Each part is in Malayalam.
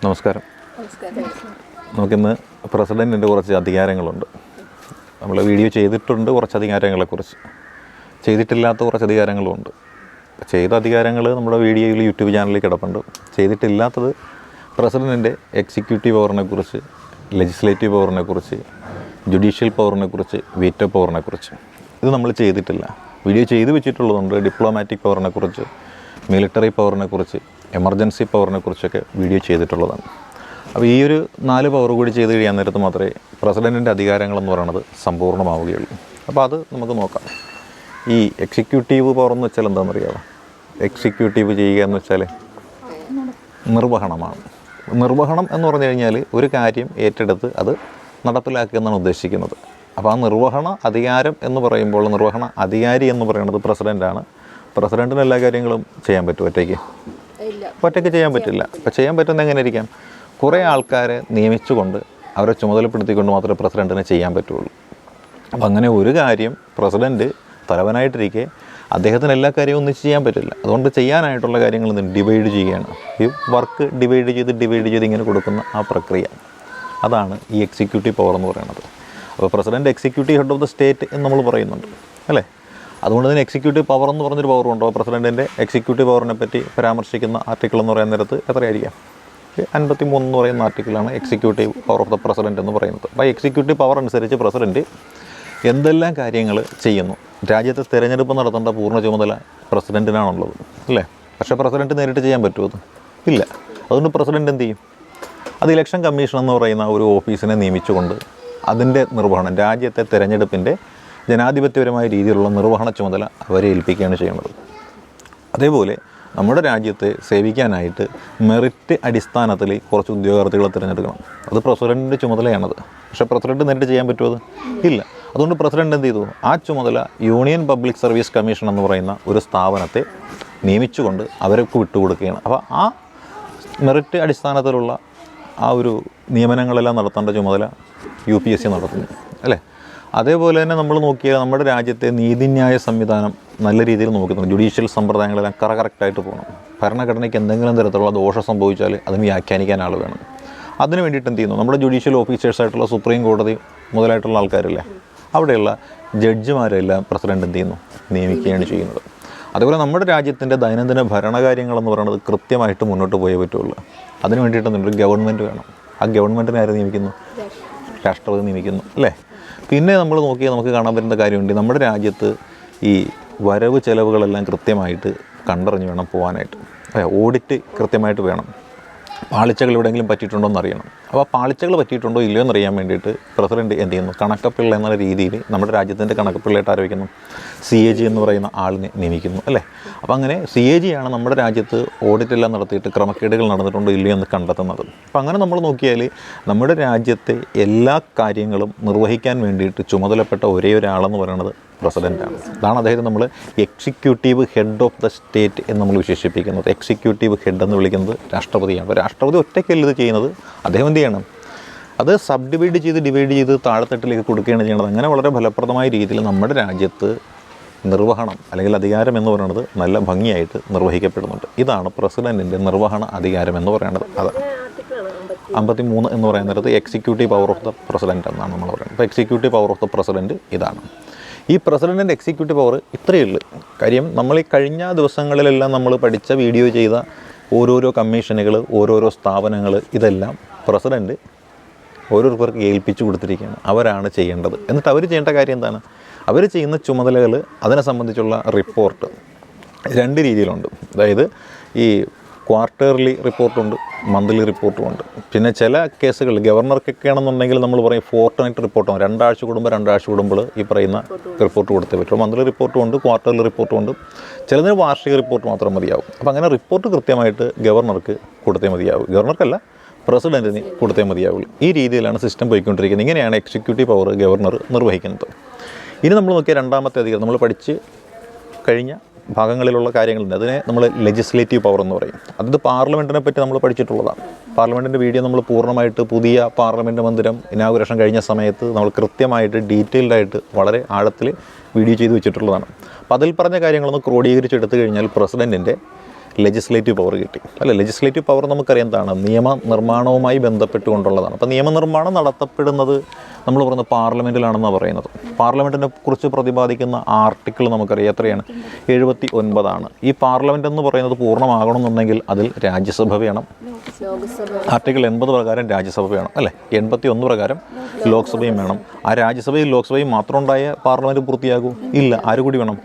നമസ്കാരം. നമുക്കിന്ന് പ്രസിഡൻറ്റിൻ്റെ കുറച്ച് അധികാരങ്ങളുണ്ട്. നമ്മൾ വീഡിയോ ചെയ്തിട്ടുണ്ട് കുറച്ച് അധികാരങ്ങളെക്കുറിച്ച്, ചെയ്തിട്ടില്ലാത്ത കുറച്ച് അധികാരങ്ങളുമുണ്ട്. ചെയ്ത അധികാരങ്ങൾ നമ്മുടെ വീഡിയോയിൽ യൂട്യൂബ് ചാനലിൽ കിടപ്പുണ്ട്. ചെയ്തിട്ടില്ലാത്തത് പ്രസിഡൻറ്റിൻ്റെ എക്സിക്യൂട്ടീവ് പവറിനെക്കുറിച്ച്, ലെജിസ്ലേറ്റീവ് പവറിനെക്കുറിച്ച്, ജുഡീഷ്യൽ പവറിനെക്കുറിച്ച്, വീറ്റോ പവറിനെക്കുറിച്ച്. ഇത് നമ്മൾ ചെയ്തിട്ടില്ല. വീഡിയോ ചെയ്ത് വെച്ചിട്ടുള്ളതുണ്ട്. ഡിപ്ലോമാറ്റിക് പവറിനെക്കുറിച്ച്, മിലിറ്ററി പവറിനെക്കുറിച്ച്, എമർജൻസി പവറിനെക്കുറിച്ചൊക്കെ വീഡിയോ ചെയ്തിട്ടുള്ളതാണ്. അപ്പോൾ ഈ ഒരു 4 പവർ കൂടി ചെയ്ത് കഴിയാൻ നേരത്ത് മാത്രമേ പ്രസിഡൻറ്റിൻ്റെ അധികാരങ്ങളെന്ന് പറയുന്നത് സമ്പൂർണ്ണമാവുകയുള്ളൂ. അപ്പോൾ അത് നമുക്ക് നോക്കാം. ഈ എക്സിക്യൂട്ടീവ് പവർ എന്ന് വെച്ചാൽ എന്താണെന്നറിയാമോ? എക്സിക്യൂട്ടീവ് ചെയ്യുക എന്ന് വെച്ചാൽ നിർവഹണമാണ്. നിർവഹണം എന്ന് പറഞ്ഞു കഴിഞ്ഞാൽ ഒരു കാര്യം ഏറ്റെടുത്ത് അത് നടപ്പിലാക്കുക എന്നാണ് ഉദ്ദേശിക്കുന്നത്. അപ്പോൾ ആ നിർവഹണ അധികാരം എന്ന് പറയുമ്പോൾ നിർവഹണ അധികാരി എന്ന് പറയുന്നത് പ്രസിഡൻ്റാണ്. പ്രസിഡൻറ്റിന് എല്ലാ കാര്യങ്ങളും ചെയ്യാൻ പറ്റും ഒറ്റയ്ക്ക് ചെയ്യാൻ പറ്റില്ല. അപ്പോൾ ചെയ്യാൻ പറ്റുന്ന എങ്ങനെ ഇരിക്കാം? കുറേ ആൾക്കാരെ നിയമിച്ചുകൊണ്ട് അവരെ ചുമതലപ്പെടുത്തിക്കൊണ്ട് മാത്രമേ പ്രസിഡൻറ്റിന് ചെയ്യാൻ പറ്റുള്ളൂ. അപ്പോൾ അങ്ങനെ ഒരു കാര്യം പ്രസിഡൻറ്റ് തലവനായിട്ടിരിക്കെ അദ്ദേഹത്തിന് എല്ലാ കാര്യവും ഒന്നിച്ച് ചെയ്യാൻ പറ്റില്ല. അതുകൊണ്ട് ചെയ്യാനായിട്ടുള്ള കാര്യങ്ങൾ ഡിവൈഡ് ചെയ്യുകയാണ്. ഈ വർക്ക് ഡിവൈഡ് ചെയ്ത് ഇങ്ങനെ കൊടുക്കുന്ന ആ പ്രക്രിയ, അതാണ് ഈ എക്സിക്യൂട്ടീവ് പവർ എന്ന് പറയുന്നത്. അപ്പോൾ president executive head of the state എന്ന് നമ്മൾ പറയുന്നുണ്ട് അല്ലേ? അതുകൊണ്ട് തന്നെ എക്സിക്യൂട്ടീവ് പവർ എന്ന് പറഞ്ഞൊരു പവറുണ്ടോ? പ്രസിഡൻറ്റിൻ്റെ എക്സിക്യൂട്ടീവ് പവറിനെ പറ്റി പരാമർശിക്കുന്ന ആർട്ടിക്കിൾ എന്ന് പറയുന്ന നേരത്ത് എത്രയായിരിക്കാം? 53 എന്ന് പറയുന്ന ആർട്ടിക്കിളാണ് executive power of the president എന്ന് പറയുന്നത്. അപ്പോൾ എക്സിക്യൂട്ടീവ് പവർ അനുസരിച്ച് പ്രസിഡൻറ്റ് എന്തെല്ലാം കാര്യങ്ങൾ ചെയ്യുന്നു? രാജ്യത്തെ തിരഞ്ഞെടുപ്പ് നടത്തേണ്ട പൂർണ്ണ ചുമതല പ്രസിഡൻറ്റിനാണുള്ളത് അല്ലേ? പക്ഷേ പ്രസിഡൻറ്റ് നേരിട്ട് ചെയ്യാൻ പറ്റുമോ? അത് ഇല്ല. അതുകൊണ്ട് പ്രസിഡൻറ്റ് എന്ത് ചെയ്യും? അത് ഇലക്ഷൻ കമ്മീഷൻ എന്ന് പറയുന്ന ഒരു ഓഫീസിനെ നിയമിച്ചുകൊണ്ട് അതിൻ്റെ നിർവഹണം, രാജ്യത്തെ തിരഞ്ഞെടുപ്പിൻ്റെ ജനാധിപത്യപരമായ രീതിയിലുള്ള നിർവഹണ ചുമതല അവരെ ഏൽപ്പിക്കുകയാണ് ചെയ്യുന്നത്. അതേപോലെ നമ്മുടെ രാജ്യത്തെ സേവിക്കാനായിട്ട് മെറിറ്റ് അടിസ്ഥാനത്തിൽ കുറച്ച് ഉദ്യോഗാർത്ഥികളെ തിരഞ്ഞെടുക്കണം. അത് പ്രസിഡൻറ്റിൻ്റെ ചുമതലയാണത്. പക്ഷേ പ്രസിഡൻറ്റ് നേരിട്ട് ചെയ്യാൻ പറ്റുമോ? അത് ഇല്ല. അതുകൊണ്ട് പ്രസിഡൻറ്റ് എന്ത് ചെയ്തു? ആ ചുമതല യൂണിയൻ പബ്ലിക് സർവീസ് കമ്മീഷൻ എന്ന് പറയുന്ന ഒരു സ്ഥാപനത്തെ നിയമിച്ചുകൊണ്ട് അവർക്ക് വിട്ടുകൊടുക്കുകയാണ്. അപ്പോൾ ആ മെറിറ്റ് അടിസ്ഥാനത്തിലുള്ള ആ ഒരു നിയമനങ്ങളെല്ലാം നടത്തേണ്ട ചുമതല UPSC നടത്തുന്നു അല്ലേ? അതേപോലെ തന്നെ നമ്മൾ നോക്കിയാൽ നമ്മുടെ രാജ്യത്തെ നീതിന്യായ സംവിധാനം നല്ല രീതിയിൽ നോക്കുന്നുണ്ട്. ജുഡീഷ്യൽ സമ്പ്രദായങ്ങളെല്ലാം കറക്റ്റായിട്ട് പോകണം. ഭരണഘടനയ്ക്ക് എന്തെങ്കിലും തരത്തിലുള്ള ദോഷം സംഭവിച്ചാൽ അതിന് വ്യാഖ്യാനിക്കാൻ ആൾ വേണം. അതിന് വേണ്ടിയിട്ട് എന്ത് ചെയ്യുന്നു? നമ്മുടെ ജുഡീഷ്യൽ ഓഫീസേഴ്സായിട്ടുള്ള സുപ്രീം കോടതി മുതലായിട്ടുള്ള ആൾക്കാരില്ലേ, അവിടെയുള്ള ജഡ്ജിമാരെല്ലാം പ്രസിഡൻറ്റ് എന്ത് ചെയ്യുന്നു? നിയമിക്കുകയാണ് ചെയ്യുന്നത്. അതുപോലെ നമ്മുടെ രാജ്യത്തിൻ്റെ ദൈനംദിന ഭരണകാര്യങ്ങളെന്ന് പറയുന്നത് കൃത്യമായിട്ട് മുന്നോട്ട് പോയേ പറ്റുള്ളൂ. അതിന് വേണ്ടിയിട്ടൊന്നും ഗവൺമെൻറ് വേണം. ആ ഗവൺമെൻറ്റിനെ ആര് നിയമിക്കുന്നു? രാഷ്ട്രപതി നിയമിക്കുന്നു അല്ലേ? പിന്നെ നമ്മൾ നോക്കിയാൽ നമുക്ക് കാണാൻ പറ്റുന്ന കാര്യമുണ്ട്. നമ്മുടെ രാജ്യത്ത് ഈ വരവ് ചെലവുകളെല്ലാം കൃത്യമായിട്ട് കണ്ടറിഞ്ഞ് വേണം പോകാനായിട്ട്. ഓഡിറ്റ് കൃത്യമായിട്ട് വേണം. പാളിച്ചകൾ എവിടെയെങ്കിലും പറ്റിയിട്ടുണ്ടോ എന്നറിയണം. അപ്പോൾ ആ പാളിച്ചകൾ പറ്റിയിട്ടുണ്ടോ ഇല്ലയോ എന്നറിയാൻ വേണ്ടിയിട്ട് പ്രസിഡൻറ്റ് എന്ത് ചെയ്യുന്നു? കണക്കപ്പിള്ള എന്ന രീതിയിൽ നമ്മുടെ രാജ്യത്തിൻ്റെ കണക്കപ്പിള്ളയായിട്ട് ആരോപിക്കുന്നു? CAG എന്ന് പറയുന്ന ആളിനെ നിയമിക്കുന്നു അല്ലേ? അപ്പോൾ അങ്ങനെ CAG ആണ് നമ്മുടെ രാജ്യത്ത് ഓഡിറ്റെല്ലാം നടത്തിയിട്ട് ക്രമക്കേടുകൾ നടന്നിട്ടുണ്ടോ ഇല്ലയോ എന്ന് കണ്ടെത്തുന്നത്. അപ്പോൾ അങ്ങനെ നമ്മൾ നോക്കിയാൽ നമ്മുടെ രാജ്യത്തെ എല്ലാ കാര്യങ്ങളും നിർവഹിക്കാൻ വേണ്ടിയിട്ട് ചുമതലപ്പെട്ട ഒരേ ഒരാളെന്ന് പറയുന്നത് പ്രസിഡൻ്റാണ്. അതാണ് അദ്ദേഹത്തെ നമ്മൾ executive head of the state എന്ന് നമ്മൾ വിശേഷിപ്പിക്കുന്നത്. എക്സിക്യൂട്ടീവ് ഹെഡ് എന്ന് വിളിക്കുന്നത് രാഷ്ട്രപതിയാണ്. അപ്പോൾ രാഷ്ട്രപതി ഒറ്റയ്ക്കല്ല ഇത് ചെയ്യുന്നത്. അദ്ദേഹം എന്ത് ചെയ്യണം? അത് ഡിവൈഡ് ചെയ്ത് താഴെത്തട്ടിലേക്ക് കൊടുക്കുകയാണ് ചെയ്യുന്നത്. അങ്ങനെ വളരെ ഫലപ്രദമായ രീതിയിൽ നമ്മുടെ രാജ്യത്ത് നിർവഹണം അല്ലെങ്കിൽ അധികാരം എന്ന് പറയുന്നത് നല്ല ഭംഗിയായിട്ട് നിർവഹിക്കപ്പെടുന്നുണ്ട്. ഇതാണ് പ്രസിഡൻറ്റിൻ്റെ നിർവഹണ അധികാരം എന്ന് പറയുന്നത്. അത് 53 എന്ന് പറയുന്ന നേരത്ത് executive power of the president എന്നാണ് നമ്മൾ പറയുന്നത്. അപ്പോൾ executive power of the president ഇതാണ്. ഈ പ്രസിഡൻറ്റിൻ്റെ എക്സിക്യൂട്ടീവ് പവർ ഇത്രയേ ഉള്ളൂ. കാര്യം നമ്മൾ ഈ കഴിഞ്ഞ ദിവസങ്ങളിലെല്ലാം നമ്മൾ പഠിച്ച വീഡിയോ ചെയ്ത ഓരോരോ കമ്മീഷനുകൾ, ഓരോരോ സ്ഥാപനങ്ങൾ, ഇതെല്ലാം പ്രസിഡൻറ്റ് ഓരോരുത്തർക്ക് ഏൽപ്പിച്ചു കൊടുത്തിരിക്കുകയാണ്. അവരാണ് ചെയ്യേണ്ടത്. എന്നിട്ട് അവർ ചെയ്യേണ്ട കാര്യം എന്താണ്? അവർ ചെയ്യുന്ന ചുമതലകൾ, അതിനെ സംബന്ധിച്ചുള്ള റിപ്പോർട്ട് 2 രീതിയിലുണ്ട്. അതായത് ഈ ക്വാർട്ടർലി റിപ്പോർട്ടുണ്ട്, മന്ത്ലി റിപ്പോർട്ടുമുണ്ട്. പിന്നെ ചില കേസുകൾ ഗവർണർക്കൊക്കെ ആണെന്നുണ്ടെങ്കിൽ നമ്മൾ പറയും ഫോർട്ട്നൈറ്റ് റിപ്പോർട്ടാണ്. 2 ആഴ്ച കൂടുമ്പോൾ ഈ പറയുന്ന റിപ്പോർട്ട് കൊടുത്തേ പറ്റും. മന്ത്ലി റിപ്പോർട്ടുമുണ്ട്, ക്വാർട്ടർലി റിപ്പോർട്ടുമുണ്ട്. ചിലതിന് വാർഷിക റിപ്പോർട്ട് മാത്രം മതിയാവും. അപ്പോൾ അങ്ങനെ റിപ്പോർട്ട് കൃത്യമായിട്ട് ഗവർണർക്ക് കൊടുത്തേ മതിയാവും. ഗവർണർക്കല്ല, പ്രസിഡൻറ്റിന് കൊടുത്തേ മതിയാവുള്ളൂ. ഈ രീതിയിലാണ് സിസ്റ്റം പോയിക്കൊണ്ടിരിക്കുന്നത്. ഇങ്ങനെയാണ് എക്സിക്യൂട്ടീവ് പവർ ഗവർണർ നിർവഹിക്കുന്നത്. ഇനി നമ്മൾ നോക്കിയാൽ രണ്ടാമത്തെ അധികാരം നമ്മൾ പഠിച്ച് കഴിഞ്ഞ ഭാഗങ്ങളിലുള്ള കാര്യങ്ങളുണ്ട്. അതിനെ നമ്മൾ ലെജിസ്ലേറ്റീവ് പവർ എന്ന് പറയും. അത് പാർലമെൻറ്റിനെ പറ്റി നമ്മൾ പഠിച്ചിട്ടുള്ളതാണ്. പാർലമെൻറ്റിൻ്റെ വീഡിയോ നമ്മൾ പൂർണ്ണമായിട്ട് പുതിയ പാർലമെൻറ്റ് മന്ദിരം ഇനാഗുറേഷൻ കഴിഞ്ഞ സമയത്ത് നമ്മൾ കൃത്യമായിട്ട് ഡീറ്റെയിൽഡായിട്ട് വളരെ ആഴത്തിൽ വീഡിയോ ചെയ്ത് വെച്ചിട്ടുള്ളതാണ്. അപ്പോൾ അതിൽ പറഞ്ഞ കാര്യങ്ങളൊന്ന് ക്രോഡീകരിച്ചെടുത്തു കഴിഞ്ഞാൽ പ്രസിഡൻറ്റിൻ്റെ ലെജിസ്ലേറ്റീവ് പവർ കിട്ടി. അല്ല, ലെജിസ്ലേറ്റീവ് പവർ നമുക്കറിയാം എന്താണ്, നിയമനിർമ്മാണവുമായി ബന്ധപ്പെട്ടുകൊണ്ടുള്ളതാണ്. അപ്പോൾ നിയമനിർമ്മാണം നടത്തപ്പെടുന്നത് നമ്മൾ പറയുന്നത് പാർലമെൻറ്റിലാണെന്നാണ് പറയുന്നത്. പാർലമെൻറ്റിനെ കുറിച്ച് പ്രതിപാദിക്കുന്ന ആർട്ടിക്കിൾ നമുക്കറിയാം എത്രയാണ്, 79. ഈ പാർലമെൻറ്റ് എന്ന് പറയുന്നത് പൂർണ്ണമാകണമെന്നുണ്ടെങ്കിൽ അതിൽ രാജ്യസഭ വേണം. ആർട്ടിക്കിൾ 80 പ്രകാരം രാജ്യസഭ വേണം അല്ലേ, 81 പ്രകാരം ലോക്സഭയും വേണം. ആ രാജ്യസഭയും ലോക്സഭയും മാത്രം ഉണ്ടായ പാർലമെൻറ്റ് പൂർത്തിയാകൂ? ഇല്ല. ആര് കൂടി വേണം?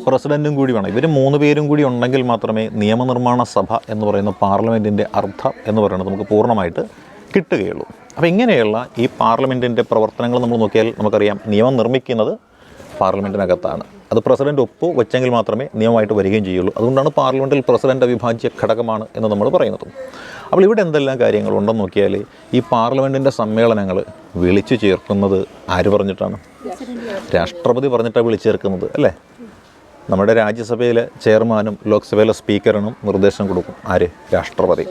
പ്രസിഡൻറ്റും കൂടി വേണം. ഇവർ 3 പേരും കൂടി ഉണ്ടെങ്കിൽ മാത്രമേ നിയമനിർമ്മാണ സഭ എന്ന് പറയുന്ന പാർലമെൻറ്റിൻ്റെ അർത്ഥം എന്ന് പറയുന്നത് നമുക്ക് പൂർണ്ണമായിട്ട് കിട്ടുകയുള്ളൂ. അപ്പോൾ ഇങ്ങനെയുള്ള ഈ പാർലമെൻറ്റിൻ്റെ പ്രവർത്തനങ്ങൾ നമ്മൾ നോക്കിയാൽ നമുക്കറിയാം, നിയമം നിർമ്മിക്കുന്നത് പാർലമെൻറ്റിനകത്താണ്. അത് പ്രസിഡന്റ് ഒപ്പ് വെച്ചെങ്കിൽ മാത്രമേ നിയമമായിട്ട് വരികയും ചെയ്യുള്ളൂ. അതുകൊണ്ടാണ് പാർലമെൻറ്റിൽ പ്രസിഡന്റ് അവിഭാജ്യ ഘടകമാണ് എന്ന് നമ്മൾ പറയുന്നത്. അപ്പോൾ ഇവിടെ എന്തെല്ലാം കാര്യങ്ങളുണ്ടെന്ന് നോക്കിയാൽ, ഈ പാർലമെൻറ്റിൻ്റെ സമ്മേളനങ്ങൾ വിളിച്ചു ചേർക്കുന്നത് ആര് പറഞ്ഞിട്ടാണ്? രാഷ്ട്രപതി പറഞ്ഞിട്ടാണ് വിളിച്ചു ചേർക്കുന്നത് അല്ലേ. നമ്മുടെ രാജ്യസഭയിലെ ചെയർമാനും ലോക്സഭയിലെ സ്പീക്കറിനും നിർദ്ദേശം കൊടുക്കും. ആര്? രാഷ്ട്രപതി.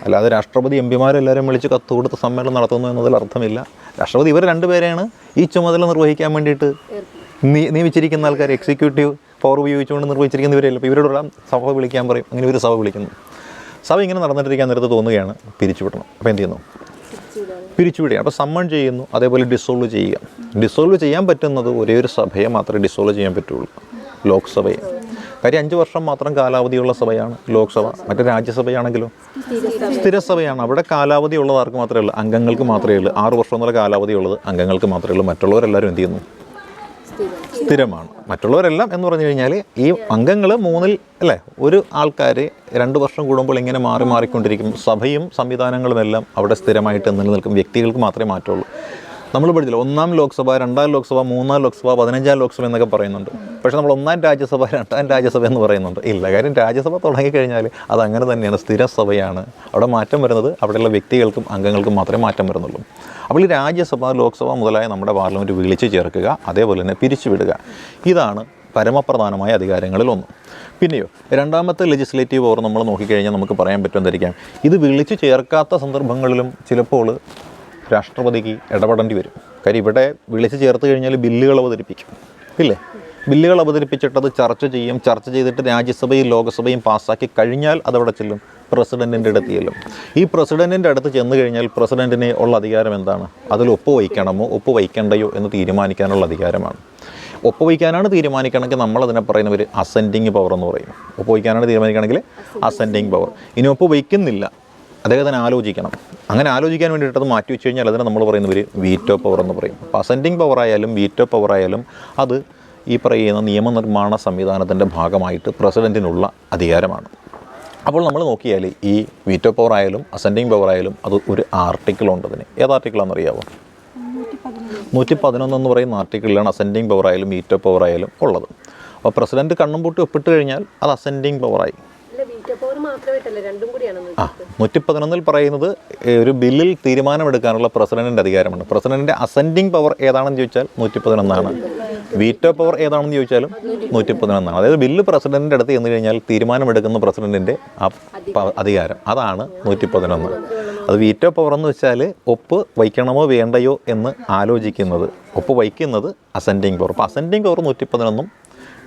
അല്ലാതെ രാഷ്ട്രപതി എം പിമാരെല്ലാവരും വിളിച്ച് കത്ത് കൊടുത്ത് സമ്മേളനം നടത്തുന്നു എന്നതിൽ അർത്ഥമില്ല. രാഷ്ട്രപതി ഇവർ 2 പേരെയാണ് ഈ ചുമതല നിർവഹിക്കാൻ വേണ്ടിയിട്ട് നിയമിച്ചിരിക്കുന്ന ആൾക്കാർ. എക്സിക്യൂട്ടീവ് പവർ ഉപയോഗിച്ചുകൊണ്ട് നിർവഹിച്ചിരിക്കുന്ന ഇവരല്ല. അപ്പോൾ ഇവരോട് സഭ വിളിക്കാൻ പറയും. അങ്ങനെ ഒരു സഭ വിളിക്കുന്നു. സഭ ഇങ്ങനെ നടന്നിട്ടിരിക്കാൻ നേരത്ത് തോന്നുകയാണ് പിരിച്ചുവിടണം. അപ്പോൾ എന്ത് ചെയ്യുന്നു? പിരിച്ചുവിടുകയാണ്. അപ്പോൾ സമ്മൺ ചെയ്യുന്നു. അതേപോലെ ഡിസോൾവ് ചെയ്യുക. ഡിസോൾവ് ചെയ്യാൻ പറ്റുന്നത് ഒരേ ഒരു സഭയെ മാത്രമേ ഡിസോൾവ് ചെയ്യാൻ പറ്റുള്ളൂ, ലോക്സഭയെ. കാര്യം 5 വർഷം മാത്രം കാലാവധിയുള്ള സഭയാണ് ലോക്സഭ. മറ്റേ രാജ്യസഭയാണെങ്കിലോ സ്ഥിരസഭയാണ്. അവിടെ കാലാവധി ഉള്ളത് ആർക്ക് മാത്രമേ ഉള്ളൂ? അംഗങ്ങൾക്ക് മാത്രമേ ഉള്ളൂ. 6 വർഷം എന്നുള്ള കാലാവധി ഉള്ളത് അംഗങ്ങൾക്ക് മാത്രമേ ഉള്ളൂ. മറ്റുള്ളവരെല്ലാവരും എന്ത് ചെയ്യുന്നു? സ്ഥിരമാണ്. മറ്റുള്ളവരെല്ലാം എന്ന് പറഞ്ഞു കഴിഞ്ഞാൽ ഈ അംഗങ്ങൾ 3-ൽ അല്ലേ, ഒരു ആൾക്കാർ 2 വർഷം കൂടുമ്പോൾ ഇങ്ങനെ മാറിക്കൊണ്ടിരിക്കും. സഭയും സംവിധാനങ്ങളുമെല്ലാം അവിടെ സ്ഥിരമായിട്ട് നിലനിൽക്കും. വ്യക്തികൾക്ക് മാത്രമേ മാറ്റുള്ളൂ. നമ്മൾ പഠിച്ചില്ല, 1-ാം ലോക്സഭ, 2-ാം ലോക്സഭ, 3-ാം ലോക്സഭ, 15-ാം ലോക്സഭ എന്നൊക്കെ പറയുന്നുണ്ട്. പക്ഷേ നമ്മൾ 1-ാം രാജ്യസഭ, 2-ാം രാജ്യസഭ എന്ന് പറയുന്നുണ്ട്. ഇല്ല. കാര്യം രാജ്യസഭ തുടങ്ങിക്കഴിഞ്ഞാൽ അത് അങ്ങനെ തന്നെയാണ്, സ്ഥിരസഭയാണ്. അവിടെ മാറ്റം വരുന്നത് അവിടെയുള്ള വ്യക്തികൾക്കും അംഗങ്ങൾക്കും മാത്രമേ മാറ്റം വരുന്നുള്ളൂ. അപ്പോൾ ഈ രാജ്യസഭ, ലോക്സഭ മുതലായ നമ്മുടെ പാർലമെൻറ്റ് വിളിച്ച് ചേർക്കുക, അതേപോലെ തന്നെ പിരിച്ചുവിടുക, ഇതാണ് പരമപ്രധാനമായ അധികാരങ്ങളിലൊന്ന്. പിന്നെയോ 2-ാമത്തെ ലെജിസ്ലേറ്റീവ് പവർ നമ്മൾ നോക്കിക്കഴിഞ്ഞാൽ നമുക്ക് പറയാൻ പറ്റും എന്തായിരിക്കാം, ഇത് വിളിച്ച് ചേർക്കാത്ത സന്ദർഭങ്ങളിലും ചിലപ്പോൾ രാഷ്ട്രപതിക്ക് ഇടപെടേണ്ടി വരും. കാര്യം ഇവിടെ വിളിച്ച് ചേർത്ത് കഴിഞ്ഞാൽ ബില്ലുകൾ അവതരിപ്പിക്കും ഇല്ലേ. ബില്ലുകൾ അവതരിപ്പിച്ചിട്ടത് ചർച്ച ചെയ്യും. ചർച്ച ചെയ്തിട്ട് രാജ്യസഭയും ലോകസഭയും പാസ്സാക്കി കഴിഞ്ഞാൽ അതവിടെ ചെല്ലും, പ്രസിഡൻറ്റിൻ്റെ അടുത്ത് ചെല്ലും. ഈ പ്രസിഡൻറ്റിൻ്റെ അടുത്ത് ചെന്ന് കഴിഞ്ഞാൽ പ്രസിഡൻറ്റിന് ഉള്ള അധികാരം എന്താണ്? അതിൽ ഒപ്പ് വയ്ക്കണമോ ഒപ്പ് വയ്ക്കണ്ടയോ എന്ന് തീരുമാനിക്കാനുള്ള അധികാരമാണ്. ഒപ്പ് വയ്ക്കാനാണ് തീരുമാനിക്കണമെങ്കിൽ നമ്മളതിനെ പറയുന്നവർ അസെൻഡിങ് പവർ എന്ന് പറയും. ഒപ്പ് വയ്ക്കാനാണ് തീരുമാനിക്കണമെങ്കിൽ അസെൻഡിങ് പവർ. ഇനി ഒപ്പ് വയ്ക്കുന്നില്ല, അദ്ദേഹത്തിന് ആലോചിക്കണം. അങ്ങനെ ആലോചിക്കാൻ വേണ്ടിയിട്ട് അത് മാറ്റി വെച്ച് കഴിഞ്ഞാൽ അതിനെ നമ്മൾ പറയുന്നവർ വീറ്റോ പവർ എന്ന് പറയും. അപ്പോൾ അസെൻഡിങ് പവർ ആയാലും വീറ്റോ പവർ ആയാലും അത് ഈ പറയുന്ന നിയമനിർമ്മാണ സംവിധാനത്തിൻ്റെ ഭാഗമായിട്ട് പ്രസിഡൻറ്റിനുള്ള അധികാരമാണ്. അപ്പോൾ നമ്മൾ നോക്കിയാൽ ഈ വീറ്റോ പവർ ആയാലും അസെൻഡിങ് പവർ ആയാലും അത് ഒരു ആർട്ടിക്കിളുണ്ട്. അതിന് ഏത് ആർട്ടിക്കിളാണെന്നറിയാമോ? 111 എന്ന് പറയുന്ന ആർട്ടിക്കിളിലാണ് അസെൻഡിങ് പവർ ആയാലും വീറ്റോ പവർ ആയാലും ഉള്ളത്. അപ്പോൾ പ്രസിഡൻറ്റ് കണ്ണും പൂട്ടി ഒപ്പിട്ട് കഴിഞ്ഞാൽ അത് അസെൻഡിങ് പവറായി. 111 പറയുന്നത് ഒരു ബില്ലിൽ തീരുമാനമെടുക്കാനുള്ള പ്രസിഡന്റിൻ്റെ അധികാരമാണ്. പ്രസിഡന്റിൻ്റെ അസെൻഡിങ് പവർ ഏതാണെന്ന് ചോദിച്ചാൽ 111 വീറ്റോ പവർ ഏതാണെന്ന് ചോദിച്ചാലും 111. അതായത് ബില്ല് പ്രസിഡന്റിൻ്റെ അടുത്ത് ചെന്ന് കഴിഞ്ഞാൽ തീരുമാനമെടുക്കുന്ന പ്രസിഡന്റിൻ്റെ അധികാരം, അതാണ് 111. അത് വീറ്റോ പവർ എന്ന് വെച്ചാൽ ഒപ്പ് വയ്ക്കണമോ വേണ്ടയോ എന്ന് ആലോചിക്കുന്നത്, ഒപ്പ് വയ്ക്കുന്നത് അസെൻഡിങ് പവർ. അപ്പോൾ അസെൻഡിങ് പവർ 111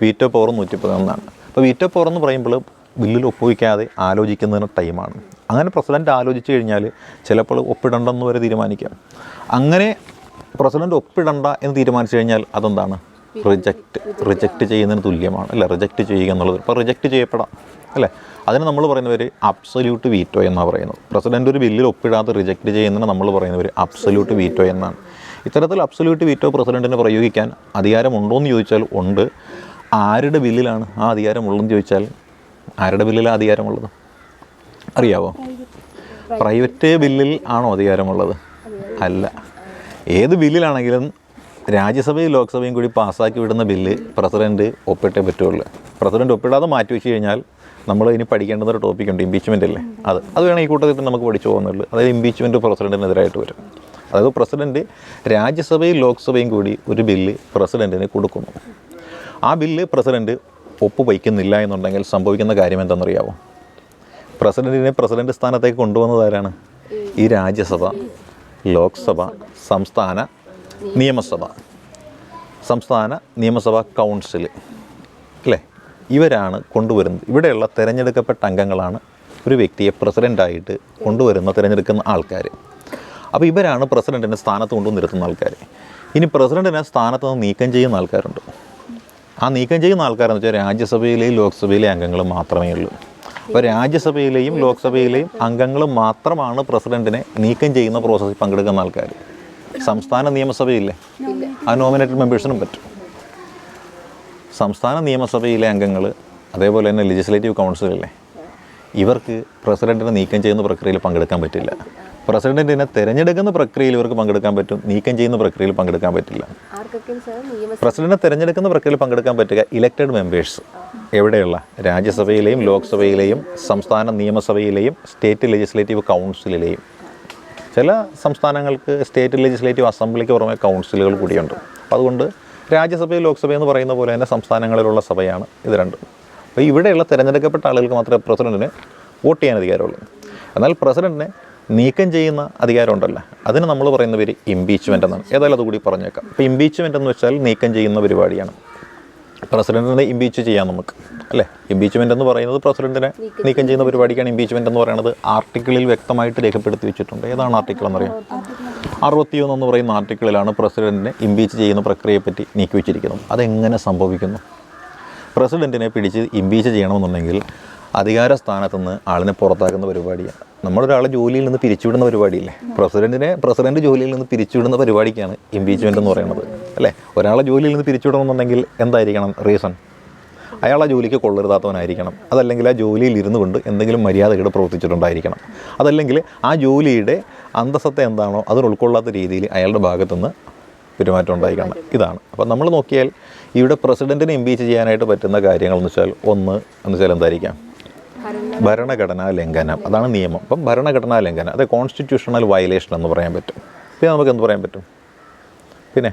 വീറ്റോ പവർ 111. അപ്പോൾ വീറ്റോ പവർ എന്ന് പറയുമ്പോൾ ബില്ലിൽ ഒപ്പുവയ്ക്കാതെ ആലോചിക്കുന്നതിന് ടൈമാണ്. അങ്ങനെ പ്രസിഡന്റ് ആലോചിച്ച് കഴിഞ്ഞാൽ ചിലപ്പോൾ ഒപ്പിടണ്ടെന്ന് വരെ തീരുമാനിക്കാം. അങ്ങനെ പ്രസിഡന്റ് ഒപ്പിടണ്ട എന്ന് തീരുമാനിച്ചു കഴിഞ്ഞാൽ അതെന്താണ്? റിജക്റ്റ് ചെയ്യുന്നതിന് തുല്യമാണ് അല്ലേ. റിജക്റ്റ് ചെയ്യുക എന്നുള്ളത് ഇപ്പോൾ റിജക്റ്റ് ചെയ്യപ്പെടാം അല്ലേ. അതിന് നമ്മൾ പറയുന്നവർ അബ്സല്യൂട്ട് വീറ്റോ എന്നാണ് പറയുന്നത്. പ്രസിഡന്റ് ഒരു ബില്ലിൽ ഒപ്പിടാതെ റിജക്റ്റ് ചെയ്യുന്നതിന് നമ്മൾ പറയുന്നവർ അബ്സല്യൂട്ട് വീറ്റോ എന്നാണ്. ഇത്തരത്തിൽ അബ്സല്യൂട്ട് വീറ്റോ പ്രസിഡന്റിന് പ്രയോഗിക്കാൻ അധികാരമുണ്ടോ എന്ന് ചോദിച്ചാൽ ഉണ്ട്. ആരുടെ ബില്ലിലാണ് ആ അധികാരമുള്ളതെന്ന് ചോദിച്ചാൽ ആരുടെ ബില്ലിലാണ് അധികാരമുള്ളത് അറിയാവോ? പ്രൈവറ്റ് ബില്ലിൽ ആണോ അധികാരമുള്ളത്? അല്ല. ഏത് ബില്ലിലാണെങ്കിലും രാജ്യസഭയും ലോക്സഭയും കൂടി പാസ്സാക്കി വിടുന്ന ബില്ല് പ്രസിഡന്റ് ഒപ്പിട്ടേ പറ്റുള്ളൂ. പ്രസിഡന്റ് ഒപ്പിടാതെ മാറ്റി വെച്ച് കഴിഞ്ഞാൽ നമ്മൾ ഇനി പഠിക്കേണ്ടുന്ന ഒരു ടോപ്പിക്കുണ്ട്, ഇമ്പീച്ച്മെൻ്റ് അല്ലേ. അത് വേണം ഈ കൂട്ടത്തിൽ നമുക്ക് പഠിച്ചു പോകുന്നുള്ളൂ. അതായത് ഇമ്പീച്ച്മെൻറ്റ് പ്രസിഡന്റിനെതിരായിട്ട് വരും. അതായത് പ്രസിഡന്റ് രാജ്യസഭയും ലോക്സഭയും കൂടി ഒരു ബില്ല് പ്രസിഡന്റിന് കൊടുക്കുന്നു. ആ ബില്ല് പ്രസിഡന്റ് ഒപ്പ് വയ്ക്കുന്നില്ല എന്നുണ്ടെങ്കിൽ സംഭവിക്കുന്ന കാര്യം എന്താണെന്നറിയാമോ? പ്രസിഡന്റ് സ്ഥാനത്തേക്ക് കൊണ്ടുവന്നത് ആരാണ്? ഈ രാജ്യസഭ, ലോക്സഭ, സംസ്ഥാന നിയമസഭ കൗൺസിൽ അല്ലേ. ഇവരാണ് കൊണ്ടുവരുന്നത്. ഇവിടെയുള്ള തിരഞ്ഞെടുക്കപ്പെട്ട അംഗങ്ങളാണ് ഒരു വ്യക്തിയെ പ്രസിഡൻ്റായിട്ട് തിരഞ്ഞെടുക്കുന്ന ആൾക്കാർ. അപ്പോൾ ഇവരാണ് പ്രസിഡൻറ്റിനെ സ്ഥാനത്ത് കൊണ്ടുവന്നിരുത്തുന്ന ആൾക്കാർ. ഇനി പ്രസിഡൻറ്റിനെ സ്ഥാനത്ത് നിന്ന് നീക്കം ചെയ്യുന്ന ആൾക്കാരുണ്ട്. ആ നീക്കം ചെയ്യുന്ന ആൾക്കാരെന്ന് വെച്ചാൽ രാജ്യസഭയിലെയും ലോക്സഭയിലെയും അംഗങ്ങൾ മാത്രമേ ഉള്ളൂ. അപ്പോൾ രാജ്യസഭയിലെയും ലോക്സഭയിലെയും അംഗങ്ങൾ മാത്രമാണ് പ്രസിഡൻറ്റിനെ നീക്കം ചെയ്യുന്ന പ്രോസസ്സിൽ പങ്കെടുക്കുന്ന ആൾക്കാർ. സംസ്ഥാന നിയമസഭയില്ലേ, ആ നോമിനേറ്റഡ് മെമ്പേഴ്സിനും പറ്റും. സംസ്ഥാന നിയമസഭയിലെ അംഗങ്ങൾ, അതേപോലെ തന്നെ ലെജിസ്ലേറ്റീവ് കൗൺസിലല്ലേ, ഇവർക്ക് പ്രസിഡൻറ്റിനെ നീക്കം ചെയ്യുന്ന പ്രക്രിയയിൽ പങ്കെടുക്കാൻ പറ്റില്ല. പ്രസിഡൻറ്റിനെ തിരഞ്ഞെടുക്കുന്ന പ്രക്രിയയിൽ ഇവർക്ക് പങ്കെടുക്കാൻ പറ്റും, നീക്കം ചെയ്യുന്ന പ്രക്രിയയിൽ പങ്കെടുക്കാൻ പറ്റില്ല. പ്രസിഡന്റിനെ തിരഞ്ഞെടുക്കുന്ന പ്രക്രിയയിൽ പങ്കെടുക്കാൻ പറ്റുക ഇലക്റ്റഡ് മെമ്പേഴ്സ് എവിടെയുള്ള രാജ്യസഭയിലെയും ലോക്സഭയിലെയും സംസ്ഥാന നിയമസഭയിലെയും സ്റ്റേറ്റ് ലെജിസ്ലേറ്റീവ് കൗൺസിലിലെയും. ചില സംസ്ഥാനങ്ങൾക്ക് സ്റ്റേറ്റ് ലെജിസ്ലേറ്റീവ് അസംബ്ലിക്ക് പുറമെ കൗൺസിലുകൾ കൂടിയുണ്ട്. അപ്പോൾ അതുകൊണ്ട് രാജ്യസഭയും ലോക്സഭ എന്ന് പറയുന്ന പോലെ തന്നെ സംസ്ഥാനങ്ങളിലുള്ള സഭയാണ് ഇത് രണ്ടും. അപ്പോൾ ഇവിടെയുള്ള തിരഞ്ഞെടുക്കപ്പെട്ട ആളുകൾക്ക് മാത്രമേ പ്രസിഡന്റിന് വോട്ട് ചെയ്യാൻ അധികാരമുള്ളൂ. എന്നാൽ പ്രസിഡന്റിനെ നീക്കം ചെയ്യുന്ന അധികാരമുണ്ടല്ലോ, അതിന് നമ്മൾ പറയുന്ന പേര് ഇംപീച്ച്മെൻ്റ് എന്നാണ്. ഏതായാലും അതുകൂടി പറഞ്ഞേക്കാം. അപ്പോൾ ഇംപീച്ച്മെൻ്റ് എന്ന് വെച്ചാൽ നീക്കം ചെയ്യുന്ന പരിപാടിയാണ്. പ്രസിഡന്റിനെ ഇംപീച്ച് ചെയ്യാം നമുക്ക്, അല്ലേ? ഇംപീച്ച്മെൻ്റ് എന്ന് പറയുന്നത് പ്രസിഡന്റിനെ നീക്കം ചെയ്യുന്ന പരിപാടിക്കാണ് ഇംപീച്ച്മെൻ്റ് എന്ന് പറയുന്നത്. ആർട്ടിക്കിളിൽ വ്യക്തമായിട്ട് രേഖപ്പെടുത്തി വെച്ചിട്ടുണ്ട്. ഏതാണ് ആർട്ടിക്കിൾ എന്നറിയാം? 61 എന്ന് പറയുന്ന ആർട്ടിക്കിളിലാണ് പ്രസിഡന്റിനെ ഇംപീച്ച് ചെയ്യുന്ന പ്രക്രിയയെപ്പറ്റി നീക്കി വെച്ചിരിക്കുന്നത്. അതെങ്ങനെ സംഭവിക്കുന്നു? പ്രസിഡന്റിനെ പിടിച്ച് ഇംപീച്ച് ചെയ്യണമെന്നുണ്ടെങ്കിൽ അധികാര സ്ഥാനത്തു നിന്ന് ആളിനെ പുറത്താക്കുന്ന പരിപാടിയാണ്. നമ്മളൊരാളെ ജോലിയിൽ നിന്ന് പിരിച്ചുവിടുന്ന പരിപാടിയില്ലേ, പ്രസിഡന്റ് ജോലിയിൽ നിന്ന് പിരിച്ചുവിടുന്ന പരിപാടിക്കാണ് ഇംപീച്ച്മെൻ്റ് എന്ന് പറയുന്നത്, അല്ലേ? ഒരാളെ ജോലിയിൽ നിന്ന് പിരിച്ചുവിടണമെന്നുണ്ടെങ്കിൽ എന്തായിരിക്കണം റീസൺ? അയാൾ ആ ജോലിക്ക് കൊള്ളരുതാത്തവനായിരിക്കണം, അതല്ലെങ്കിൽ ആ ജോലിയിൽ ഇരുന്നു കൊണ്ട് എന്തെങ്കിലും മര്യാദകൾ പ്രവർത്തിച്ചിട്ടുണ്ടായിരിക്കണം, അതല്ലെങ്കിൽ ആ ജോലിയുടെ അന്തസ്സത്തെ എന്താണോ അതിന് ഉൾക്കൊള്ളാത്ത രീതിയിൽ അയാളുടെ ഭാഗത്തുനിന്ന് പെരുമാറ്റം ഉണ്ടായിരിക്കണം. ഇതാണ്. അപ്പോൾ നമ്മൾ നോക്കിയാൽ ഇവിടെ പ്രസിഡന്റിനെ ഇംപീച്ച് ചെയ്യാനായിട്ട് പറ്റുന്ന കാര്യങ്ങളെന്ന് വെച്ചാൽ എന്തായിരിക്കാം? ഭരണഘടനാ ലംഘനം. അതാണ് നിയമം. അപ്പം ഭരണഘടനാ ലംഘനം, അത് കോൺസ്റ്റിറ്റ്യൂഷണൽ വയലേഷൻ എന്ന് പറയാൻ പറ്റും. പിന്നെ നമുക്ക് എന്ത് പറയാൻ പറ്റും? പിന്നെ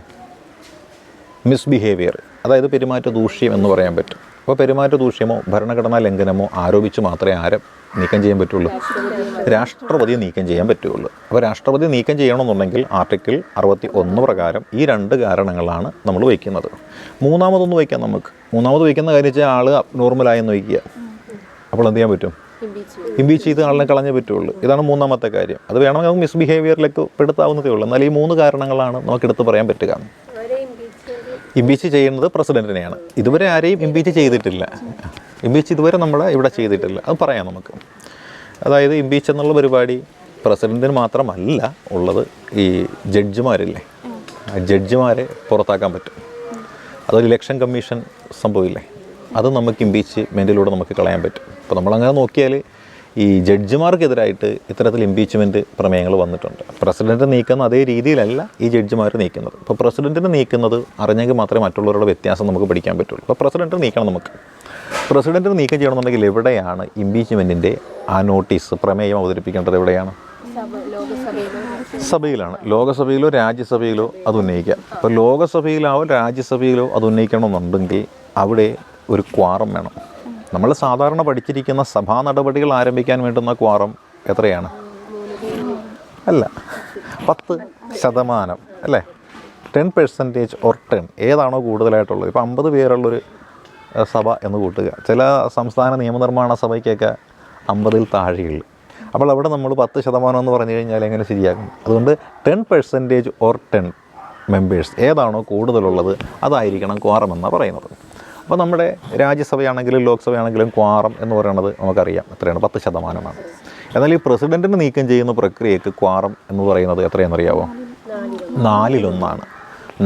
മിസ്ബിഹേവിയർ, അതായത് പെരുമാറ്റ ദൂഷ്യം എന്ന് പറയാൻ പറ്റും. അപ്പോൾ പെരുമാറ്റ ദൂഷ്യമോ ഭരണഘടനാ ലംഘനമോ ആരോപിച്ച് മാത്രമേ നീക്കം ചെയ്യാൻ പറ്റുള്ളൂ? രാഷ്ട്രപതിയെ നീക്കം ചെയ്യാൻ പറ്റുള്ളൂ. അപ്പോൾ രാഷ്ട്രപതി നീക്കം ചെയ്യണമെന്നുണ്ടെങ്കിൽ ആർട്ടിക്കിൾ 61 പ്രകാരം ഈ 2 കാരണങ്ങളാണ് നമ്മൾ വയ്ക്കുന്നത്. മൂന്നാമതൊന്ന് വയ്ക്കാം നമുക്ക്. മൂന്നാമത് വയ്ക്കുന്ന കാര്യം വെച്ചാൽ ആൾ നോർമലായെന്ന് വയ്ക്കുക. അപ്പോൾ എന്ത് ചെയ്യാൻ പറ്റും? ഇംപീച്ച് ചെയ്ത് ആളിനെ കളഞ്ഞേ പറ്റുള്ളൂ. ഇതാണ് മൂന്നാമത്തെ കാര്യം. അത് വേണമെങ്കിൽ നമുക്ക് മിസ്ബിഹേവിയറിലേക്ക് പെടുത്താവുന്നതേ ഉള്ളൂ. എന്നാൽ ഈ 3 കാരണങ്ങളാണ് നമുക്ക് എടുത്ത് പറയാൻ പറ്റുക. ഇംപീച്ച് ചെയ്യുന്നത് പ്രസിഡന്റിനെയാണ്. ഇതുവരെ ആരെയും ഇംപീച്ച് ചെയ്തിട്ടില്ല. ഇംപീച്ച് ഇതുവരെ നമ്മൾ ഇവിടെ ചെയ്തിട്ടില്ല. അത് പറയാം നമുക്ക്. അതായത് ഇംപീച്ച് എന്നുള്ള പരിപാടി പ്രസിഡന്റിന് മാത്രമല്ല ഉള്ളത്. ഈ ജഡ്ജിമാരില്ലേ, ജഡ്ജിമാരെ പുറത്താക്കാൻ പറ്റും. അതൊരു ഇലക്ഷൻ കമ്മീഷൻ സംഭവമില്ലേ, അത് നമുക്ക് ഇംപീച്ച്മെൻറ്റിലൂടെ നമുക്ക് കളയാൻ പറ്റും. അപ്പോൾ നമ്മളങ്ങനെ നോക്കിയാൽ ഈ ജഡ്ജിമാർക്കെതിരായിട്ട് ഇത്തരത്തിൽ ഇംപീച്ച്മെൻറ്റ് പ്രമേയങ്ങൾ വന്നിട്ടുണ്ട്. പ്രസിഡന്റ് നീക്കുന്ന അതേ രീതിയിലല്ല ഈ ജഡ്ജിമാർ നീക്കുന്നത്. ഇപ്പോൾ പ്രസിഡന്റിനെ നീക്കുന്നത് അറിഞ്ഞെങ്കിൽ മാത്രമേ മറ്റുള്ളവരുടെ വ്യത്യാസം നമുക്ക് പഠിക്കാൻ പറ്റുള്ളൂ. അപ്പോൾ പ്രസിഡന്റിനെ നീക്കണം നമുക്ക്. പ്രസിഡന്റിനെ നീക്കം ചെയ്യണമെന്നുണ്ടെങ്കിൽ എവിടെയാണ് ഇംപീച്ച്മെൻറ്റിൻ്റെ ആ നോട്ടീസ് പ്രമേയം അവതരിപ്പിക്കേണ്ടത്? എവിടെയാണ്? സഭയിലാണ്. ലോകസഭയിലോ രാജ്യസഭയിലോ അത് ഉന്നയിക്കാം. അപ്പോൾ ലോകസഭയിലോ രാജ്യസഭയിലോ അത് ഉന്നയിക്കണമെന്നുണ്ടെങ്കിൽ അവിടെ ഒരു ക്വാറം വേണം. നമ്മൾ സാധാരണ പഠിച്ചിരിക്കുന്ന സഭാ നടപടികൾ ആരംഭിക്കാൻ വേണ്ടുന്ന ക്വാറം എത്രയാണ്? അല്ല, 10% അല്ലേ? 10% ഓർ 10 ഏതാണോ കൂടുതലായിട്ടുള്ളത്. ഇപ്പോൾ 50 പേരുള്ളൊരു സഭ എന്ന് കൂട്ടുക. ചില സംസ്ഥാന നിയമനിർമ്മാണ സഭയ്ക്കൊക്കെ 50-ൽ താഴെയുള്ളു. അപ്പോൾ അവിടെ നമ്മൾ 10% എന്ന് പറഞ്ഞു കഴിഞ്ഞാൽ എങ്ങനെ ശരിയാകും? അതുകൊണ്ട് 10% ഓർ 10 മെമ്പേഴ്സ് ഏതാണോ കൂടുതലുള്ളത് അതായിരിക്കണം ക്വാറം എന്നാണ് പറയുന്നത്. അപ്പോൾ നമ്മുടെ രാജ്യസഭയാണെങ്കിലും ലോക്സഭയാണെങ്കിലും ക്വാറം എന്ന് പറയുന്നത് നമുക്കറിയാം എത്രയാണ്? 10%. എന്നാൽ ഈ പ്രസിഡന്റിനെ നീക്കം ചെയ്യുന്ന പ്രക്രിയക്ക് ക്വാറം എന്ന് പറയുന്നത് എത്രയാണെന്നറിയാമോ? 4/1.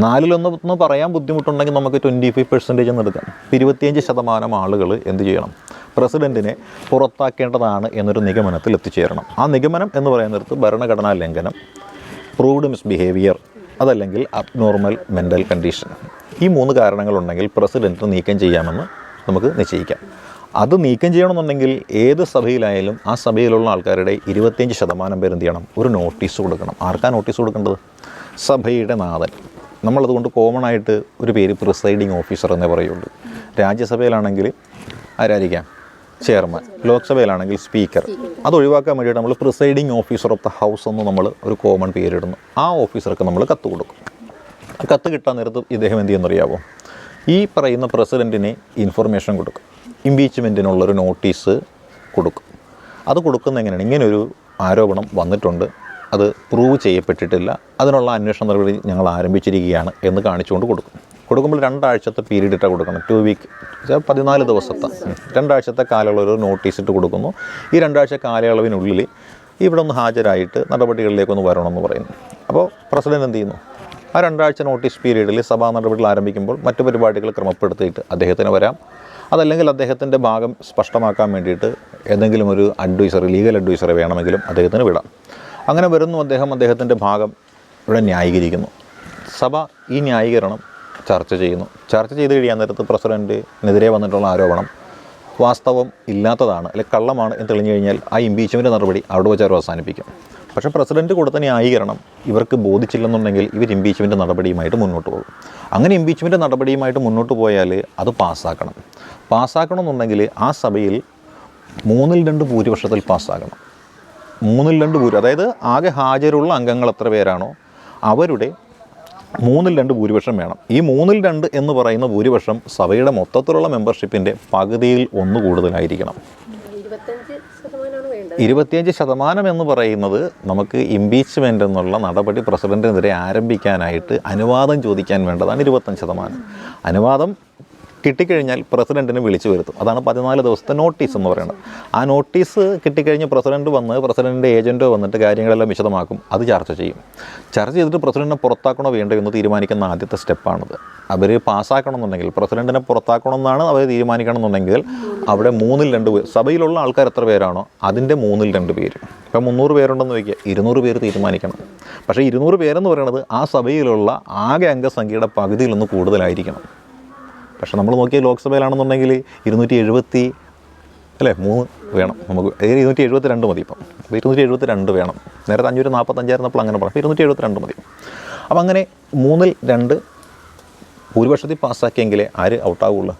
4/1 പറയാൻ ബുദ്ധിമുട്ടുണ്ടെങ്കിൽ നമുക്ക് 25% എന്ന് എടുക്കാം. 25% ആളുകൾ എന്ത് ചെയ്യണം? പ്രസിഡന്റിനെ പുറത്താക്കേണ്ടതാണ് എന്നൊരു നിഗമനത്തിൽ എത്തിച്ചേരണം. ആ നിഗമനം എന്ന് പറയുന്നിടത്ത് ഭരണഘടനാ ലംഘനം, പ്രൂവ്ഡ് മിസ്ബിഹേവിയർ, അതല്ലെങ്കിൽ അബ്നോർമൽ മെൻ്റൽ കണ്ടീഷൻ, ഈ 3 കാരണങ്ങളുണ്ടെങ്കിൽ പ്രസിഡന്റ് നീക്കം ചെയ്യാമെന്ന് നമുക്ക് നിശ്ചയിക്കാം. അത് നീക്കം ചെയ്യണമെന്നുണ്ടെങ്കിൽ ഏത് സഭയിലായാലും ആ സഭയിലുള്ള ആൾക്കാരുടെ 25% പേര് എന്ത് ചെയ്യണം? ഒരു നോട്ടീസ് കൊടുക്കണം. ആർക്കാണ് നോട്ടീസ് കൊടുക്കേണ്ടത്? സഭയുടെ നാഥൻ. നമ്മളതുകൊണ്ട് കോമൺ ആയിട്ട് ഒരു പേര് പ്രിസൈഡിങ് ഓഫീസർ എന്നേ പറയുള്ളൂ. രാജ്യസഭയിലാണെങ്കിൽ ആരായിരിക്കാം? ചെയർമാൻ. ലോക്സഭയിലാണെങ്കിൽ സ്പീക്കർ. അത് ഒഴിവാക്കാൻ വേണ്ടിയിട്ട് നമ്മൾ presiding officer of the house എന്ന് നമ്മൾ ഒരു കോമൺ പേരിടുന്നു. ആ ഓഫീസർക്ക് നമ്മൾ കത്ത് കൊടുക്കും. കത്ത് കിട്ടാൻ നേരത്ത് ഇദ്ദേഹം എന്ത് ചെയ്യുന്നറിയാമോ? ഈ പറയുന്ന പ്രസിഡൻറ്റിന് ഇൻഫർമേഷൻ കൊടുക്കും, ഇംപീച്ച്മെൻറ്റിനുള്ളൊരു നോട്ടീസ് കൊടുക്കും. അത് കൊടുക്കുന്ന എങ്ങനെയാണ്, ഇങ്ങനൊരു ആരോപണം വന്നിട്ടുണ്ട്, അത് പ്രൂവ് ചെയ്യപ്പെട്ടിട്ടില്ല, അതിനുള്ള അന്വേഷണ നടപടി ഞങ്ങൾ ആരംഭിച്ചിരിക്കുകയാണ് എന്ന് കാണിച്ചുകൊണ്ട് കൊടുക്കുമ്പോൾ 2 ആഴ്ചത്തെ പീരീഡ് ഇട്ടാൽ കൊടുക്കണം. 2 വീക്ക് 14 ദിവസത്തെ 2 ആഴ്ചത്തെ കാലയളവ് നോട്ടീസ് ഇട്ട് കൊടുക്കുന്നു. ഈ 2 ആഴ്ച കാലയളവിനുള്ളിൽ ഇവിടെ ഒന്ന് ഹാജരായിട്ട് നടപടികളിലേക്കൊന്ന് വരണമെന്ന് പറയുന്നു. അപ്പോൾ പ്രസിഡന്റ് എന്ത് ചെയ്യുന്നു, ആ 2 ആഴ്ച നോട്ടീസ് പീരീഡിൽ സഭാ നടപടികൾ ആരംഭിക്കുമ്പോൾ മറ്റു പരിപാടികൾ ക്രമപ്പെടുത്തിയിട്ട് അദ്ദേഹത്തിന് വരാം. അതല്ലെങ്കിൽ അദ്ദേഹത്തിൻ്റെ ഭാഗം സ്പഷ്ടമാക്കാൻ വേണ്ടിയിട്ട് ഏതെങ്കിലും ഒരു ലീഗൽ അഡ്വൈസറെ വേണമെങ്കിലും അദ്ദേഹത്തിന് വിടാം. അങ്ങനെ വരുന്നു, അദ്ദേഹത്തിൻ്റെ ഭാഗം ഇവിടെ ന്യായീകരിക്കുന്നു. സഭ ഈ ന്യായീകരണം ചർച്ച ചെയ്യുന്നു. ചർച്ച ചെയ്ത് കഴിയാൻ നേരത്ത് പ്രസിഡൻറ്റിനെതിരെ വന്നിട്ടുള്ള ആരോപണം വാസ്തവം ഇല്ലാത്തതാണ്, അല്ലെങ്കിൽ കള്ളമാണ് എന്ന് തെളിഞ്ഞു കഴിഞ്ഞാൽ ആ ഇംപീച്ച്മെൻറ്റ് നടപടി അവിടെ വെച്ച് അവർ അവസാനിപ്പിക്കും. പക്ഷേ പ്രസിഡൻറ്റ് കൊടുത്ത ന്യായീകരണം ഇവർക്ക് ബോധിച്ചില്ലെന്നുണ്ടെങ്കിൽ ഇവർ ഇംപീച്ച്മെൻറ്റ് നടപടിയുമായിട്ട് മുന്നോട്ട് പോകും. അങ്ങനെ ഇംപീച്ച്മെൻറ്റ് നടപടിയുമായിട്ട് മുന്നോട്ട് പോയാൽ അത് പാസ്സാക്കണമെന്നുണ്ടെങ്കിൽ ആ സഭയിൽ 3/2 ഭൂരിപക്ഷത്തിൽ പാസ്സാകണം. 3/2 അതായത് ആകെ ഹാജരുള്ള അംഗങ്ങൾ എത്ര പേരാണോ അവരുടെ 3/2 ഭൂരിപക്ഷം വേണം. ഈ 3/2 എന്ന് പറയുന്ന ഭൂരിപക്ഷം സഭയുടെ മൊത്തത്തിലുള്ള മെമ്പർഷിപ്പിൻ്റെ പകുതിയിൽ 1 കൂടുതലായിരിക്കണം. 25% എന്ന് പറയുന്നത് നമുക്ക് ഇംപീച്ച്മെൻ്റ് എന്നുള്ള നടപടി പ്രസിഡൻറ്റിനെതിരെ ആരംഭിക്കാനായിട്ട് അനുവാദം ചോദിക്കാൻ വേണ്ടതാണ് 25%. അനുവാദം കിട്ടിക്കഴിഞ്ഞാൽ പ്രസിഡൻറ്റിനെ വിളിച്ചു വരുത്തും. അതാണ് 14 ദിവസത്തെ നോട്ടീസ് എന്ന് പറയുന്നത്. ആ നോട്ടീസ് കിട്ടിക്കഴിഞ്ഞ് പ്രസിഡൻറ്റ് വന്ന് പ്രസിഡൻറ്റിൻ്റെ ഏജൻറ്റോ വന്നിട്ട് കാര്യങ്ങളെല്ലാം വിശദമാക്കും. അത് ചർച്ച ചെയ്തിട്ട് പ്രസിഡൻറ്റിനെ പുറത്താക്കണോ വേണ്ടോ എന്ന് തീരുമാനിക്കുന്ന ആദ്യത്തെ സ്റ്റെപ്പാണിത്. അവർ പാസ്സാക്കണമെന്നുണ്ടെങ്കിൽ പ്രസിഡൻറ്റിനെ പുറത്താക്കണമെന്നാണ് അവർ തീരുമാനിക്കണമെന്നുണ്ടെങ്കിൽ അവിടെ 3/2 സഭയിലുള്ള ആൾക്കാർ എത്ര പേരാണോ അതിൻ്റെ 3/2 പേര്. ഇപ്പം 300 പേരുണ്ടെന്ന് വയ്ക്കുക, 200 പേര് തീരുമാനിക്കണം. പക്ഷേ 200 പേരെന്ന് പറയുന്നത് ആ സഭയിലുള്ള ആകെ അംഗസംഖ്യയുടെ പകുതിയിലൊന്ന് കൂടുതലായിരിക്കണം. പക്ഷേ നമ്മൾ നോക്കിയാൽ ലോക്സഭയിലാണെന്നുണ്ടെങ്കിൽ 270 3 വേണം നമുക്ക്, 272 മതി. ഇപ്പം 272 വേണം. നേരത്തെ 545 അങ്ങനെ പറയാം, 272 മതി. അപ്പം അങ്ങനെ 3/2 ഭൂരിപക്ഷത്തിൽ പാസ്സാക്കിയെങ്കിലേ ആര് ഔട്ടാവുള്ളൂ,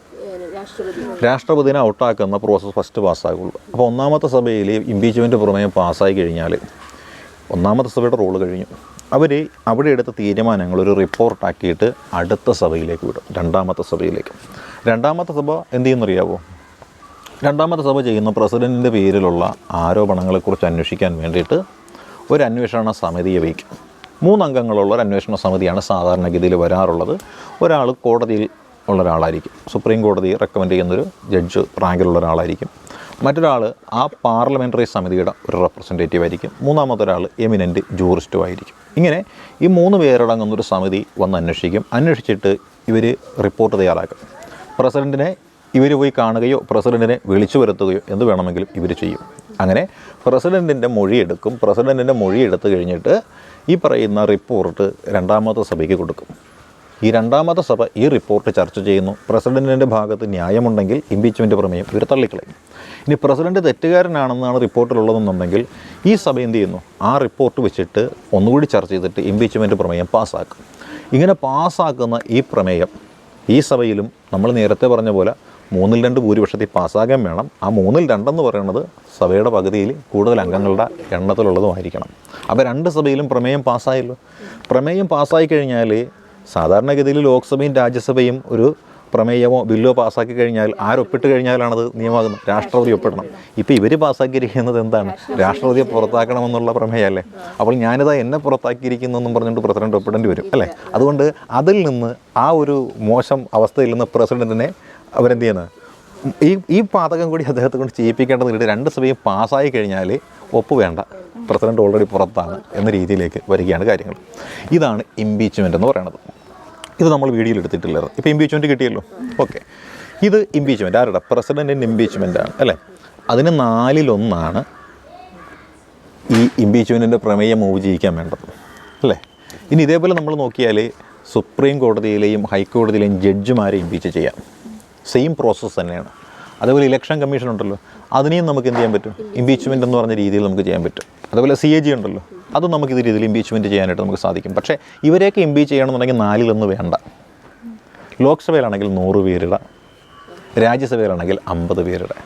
രാഷ്ട്രപതിനെ ഔട്ടാക്കുന്ന പ്രോസസ്സ് ഫസ്റ്റ് പാസ്സാകുള്ളൂ. അപ്പോൾ 1ാമത്തെ സഭയിൽ ഇംപീച്ച്മെൻറ്റ് പ്രമേയം പാസ്സായി കഴിഞ്ഞാൽ 1ാമത്തെ സഭയുടെ റോള് കഴിഞ്ഞു. അവർ അവിടെ എടുത്ത തീരുമാനങ്ങൾ ഒരു റിപ്പോർട്ടാക്കിയിട്ട് അടുത്ത സഭയിലേക്ക് വിടും, 2ാമത്തെ സഭയിലേക്ക്. 2ാമത്തെ സഭ എന്ത് ചെയ്യുന്നറിയാവോ, 2ാമത്തെ സഭ ചെയ്യുന്ന പ്രസിഡൻറ്റിൻ്റെ പേരിലുള്ള ആരോപണങ്ങളെക്കുറിച്ച് അന്വേഷിക്കാൻ വേണ്ടിയിട്ട് ഒരു അന്വേഷണ സമിതിയെ വയ്ക്കും. 3 അംഗങ്ങളുള്ള ഒരു അന്വേഷണ സമിതിയാണ് സാധാരണഗതിയിൽ വരാറുള്ളത്. ഒരാൾ കോടതിയിൽ ഉള്ള ഒരാളായിരിക്കും, സുപ്രീം കോടതി റെക്കമെൻഡ് ചെയ്യുന്നൊരു ജഡ്ജ് റാങ്കിലുള്ള ഒരാളായിരിക്കും. മറ്റൊരാൾ ആ പാർലമെൻ്ററി സമിതിയുടെ ഒരു റെപ്രസെൻറ്റേറ്റീവ് ആയിരിക്കും. 3ാമത്തെ ഒരാൾ എമിനൻ്റ് ജൂറിസ്റ്റും ആയിരിക്കും. ഇങ്ങനെ ഈ 3 പേരടങ്ങുന്നൊരു സമിതി വന്ന് അന്വേഷിച്ചിട്ട് ഇവർ റിപ്പോർട്ട് തയ്യാറാക്കും. പ്രസിഡൻറ്റിനെ ഇവർ പോയി കാണുകയോ പ്രസിഡൻറ്റിനെ വിളിച്ചു വരുത്തുകയോ എന്ത് വേണമെങ്കിലും ഇവർ ചെയ്യും. അങ്ങനെ പ്രസിഡൻറ്റിൻ്റെ മൊഴിയെടുക്കും. പ്രസിഡൻറ്റിൻ്റെ മൊഴിയെടുത്ത് കഴിഞ്ഞിട്ട് ഈ പറയുന്ന റിപ്പോർട്ട് 2ാമത്തെ സഭയ്ക്ക് കൊടുക്കും. ഈ 2ാമത്തെ സഭ ഈ റിപ്പോർട്ട് ചർച്ച ചെയ്യുന്നു. പ്രസിഡൻറ്റിൻ്റെ ഭാഗത്ത് ന്യായമുണ്ടെങ്കിൽ ഇംപീച്ച്മെൻറ്റ് പ്രമേയം ഇവർ തള്ളിക്കളയും. ഇനി പ്രസിഡൻറ്റ് തെറ്റുകാരനാണെന്നാണ് റിപ്പോർട്ടിലുള്ളതെന്നുണ്ടെങ്കിൽ ഈ സഭ എന്ത് ചെയ്യുന്നു, ആ റിപ്പോർട്ട് വെച്ചിട്ട് ഒന്നുകൂടി ചർച്ച ചെയ്തിട്ട് ഇംപീച്ച്മെൻറ്റ് പ്രമേയം പാസ്സാക്കും. ഇങ്ങനെ പാസ്സാക്കുന്ന ഈ പ്രമേയം ഈ സഭയിലും നമ്മൾ നേരത്തെ പറഞ്ഞ പോലെ 3/2 ഭൂരിപക്ഷത്തിൽ പാസ്സാകാൻ വേണം. ആ 3/2 എന്ന് പറയുന്നത് സഭയുടെ പകുതിയിൽ കൂടുതൽ അംഗങ്ങളുടെ എണ്ണത്തിലുള്ളതുമായിരിക്കണം. അപ്പോൾ 2 സഭയിലും പ്രമേയം പാസ്സായല്ലോ. പ്രമേയം പാസ്സായി കഴിഞ്ഞാൽ സാധാരണഗതിയിൽ ലോക്സഭയും രാജ്യസഭയും ഒരു പ്രമേയമോ ബില്ലോ പാസ്സാക്കി കഴിഞ്ഞാൽ ആരൊപ്പിട്ട് കഴിഞ്ഞാലാണത് നിയമമാകുന്നത്, രാഷ്ട്രപതി ഒപ്പിടണം. ഇപ്പോൾ ഇവർ പാസ്സാക്കിയിരിക്കുന്നത് എന്താണ്, രാഷ്ട്രപതിയെ പുറത്താക്കണമെന്നുള്ള പ്രമേയമല്ലേ. അപ്പോൾ ഞാനിതാ എന്നെ പുറത്താക്കിയിരിക്കുന്നതെന്നും പറഞ്ഞുകൊണ്ട് പ്രസിഡന്റ് ഒപ്പിടേണ്ടി വരും അല്ലേ. അതുകൊണ്ട് അതിൽ നിന്ന് ആ ഒരു മോശം അവസ്ഥയിൽ നിന്ന് പ്രസിഡന്റിനെ അവരെന്ത് ചെയ്യുന്നത്, ഈ പാതകം കൂടി അദ്ദേഹത്തെ കൊണ്ട് ചെയ്യിപ്പിക്കേണ്ടതിട്ട് 2 സഭയും പാസ്സായി കഴിഞ്ഞാൽ ഒപ്പ് വേണ്ട, പ്രസിഡന്റ് ഓൾറെഡി പുറത്താണ് എന്ന രീതിയിലേക്ക് വരികയാണ് കാര്യങ്ങൾ. ഇതാണ് ഇംപീച്ച്മെൻ്റ് എന്ന് പറയുന്നത്. ഇത് നമ്മൾ വീഡിയോയിൽ എടുത്തിട്ടില്ലായിരുന്നു. ഇപ്പോൾ ഇംപീച്ച്മെൻറ്റ് കിട്ടിയല്ലോ, ഓക്കെ. ഇത് ഇംപീച്ച്മെൻറ്റ് ആരുടെ, പ്രസിഡൻറ്റിൻ്റെ ഇംപീച്ച്മെൻറ്റാണ് അല്ലേ. അതിന് 4/1 ഈ ഇംപീച്ച്മെൻറ്റിൻ്റെ പ്രമേയം മൂവ് ചെയ്യിക്കാൻ വേണ്ടത് അല്ലേ. ഇനി ഇതേപോലെ നമ്മൾ നോക്കിയാൽ സുപ്രീം കോടതിയിലെയും ഹൈക്കോടതിയിലെയും ജഡ്ജിമാരെ ഇംപീച്ച് ചെയ്യാം, സെയിം പ്രോസസ്സ് തന്നെയാണ്. അതേപോലെ ഇലക്ഷൻ കമ്മീഷൻ ഉണ്ടല്ലോ, അതിനെയും നമുക്ക് എന്ത് ചെയ്യാൻ പറ്റും, ഇംപീച്ച്മെൻ്റ് എന്ന് പറഞ്ഞ രീതിയിൽ നമുക്ക് ചെയ്യാൻ പറ്റും. അതേപോലെ CAG ഉണ്ടല്ലോ, അതും നമുക്ക് ഇത് രീതിയിൽ ഇംപീച്ച്മെൻറ്റ് ചെയ്യാനായിട്ട് നമുക്ക് സാധിക്കും. പക്ഷേ ഇവരെയൊക്കെ ഇംപീച്ച് ചെയ്യണമെന്നുണ്ടെങ്കിൽ 4/1 വേണ്ട. ലോക്സഭയിലാണെങ്കിൽ 100 പേരുടെ, രാജ്യസഭയിലാണെങ്കിൽ 50 പേരുടെ.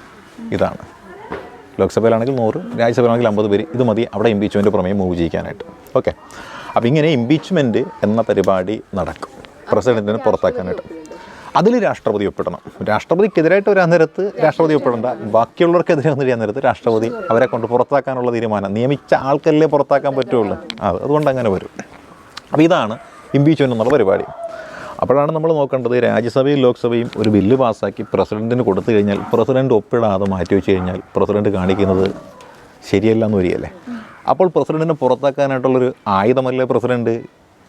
ഇതാണ് ലോക്സഭയിലാണെങ്കിൽ 100, രാജ്യസഭയിലാണെങ്കിൽ 50 പേര്. ഇത് മതി അവിടെ ഇംപീച്ച്മെൻറ്റ് പ്രമേയം മൂവ് ചെയ്യിക്കാനായിട്ട്. ഓക്കെ. അപ്പോൾ ഇങ്ങനെ ഇംപീച്ച്മെൻറ്റ് എന്ന പരിപാടി നടക്കും പ്രസിഡൻറ്റിനെ പുറത്താക്കാനായിട്ട്. അതിൽ രാഷ്ട്രപതി ഒപ്പിടണം. രാഷ്ട്രപതിക്കെതിരായിട്ട് വരാൻ നേരത്ത് രാഷ്ട്രപതി ഒപ്പിടണ്ട, ബാക്കിയുള്ളവർക്കെതിരെ വന്നിരിക്കാൻ നേരത്ത് രാഷ്ട്രപതി അവരെ കൊണ്ട് പുറത്താക്കാനുള്ള തീരുമാനം, നിയമിച്ച ആൾക്കല്ലേ പുറത്താക്കാൻ പറ്റുള്ളൂ, അതുകൊണ്ട് അങ്ങനെ വരും. അപ്പോൾ ഇതാണ് ഇംപീച്ച്മെൻ്റ് എന്നുള്ള പരിപാടി. അപ്പോഴാണ് നമ്മൾ നോക്കേണ്ടത്, രാജ്യസഭയും ലോക്സഭയും ഒരു ബില്ല് പാസ്സാക്കി പ്രസിഡൻറ്റിന് കൊടുത്തു കഴിഞ്ഞാൽ പ്രസിഡൻറ്റ് ഒപ്പിടാതെ മാറ്റി വെച്ച് കഴിഞ്ഞാൽ പ്രസിഡൻറ്റ് കാണിക്കുന്നത് ശരിയല്ല എന്ന് വരികയല്ലേ. അപ്പോൾ പ്രസിഡൻറ്റിനെ പുറത്താക്കാനായിട്ടുള്ളൊരു ആയുധമല്ലേ പ്രസിഡൻറ്റ്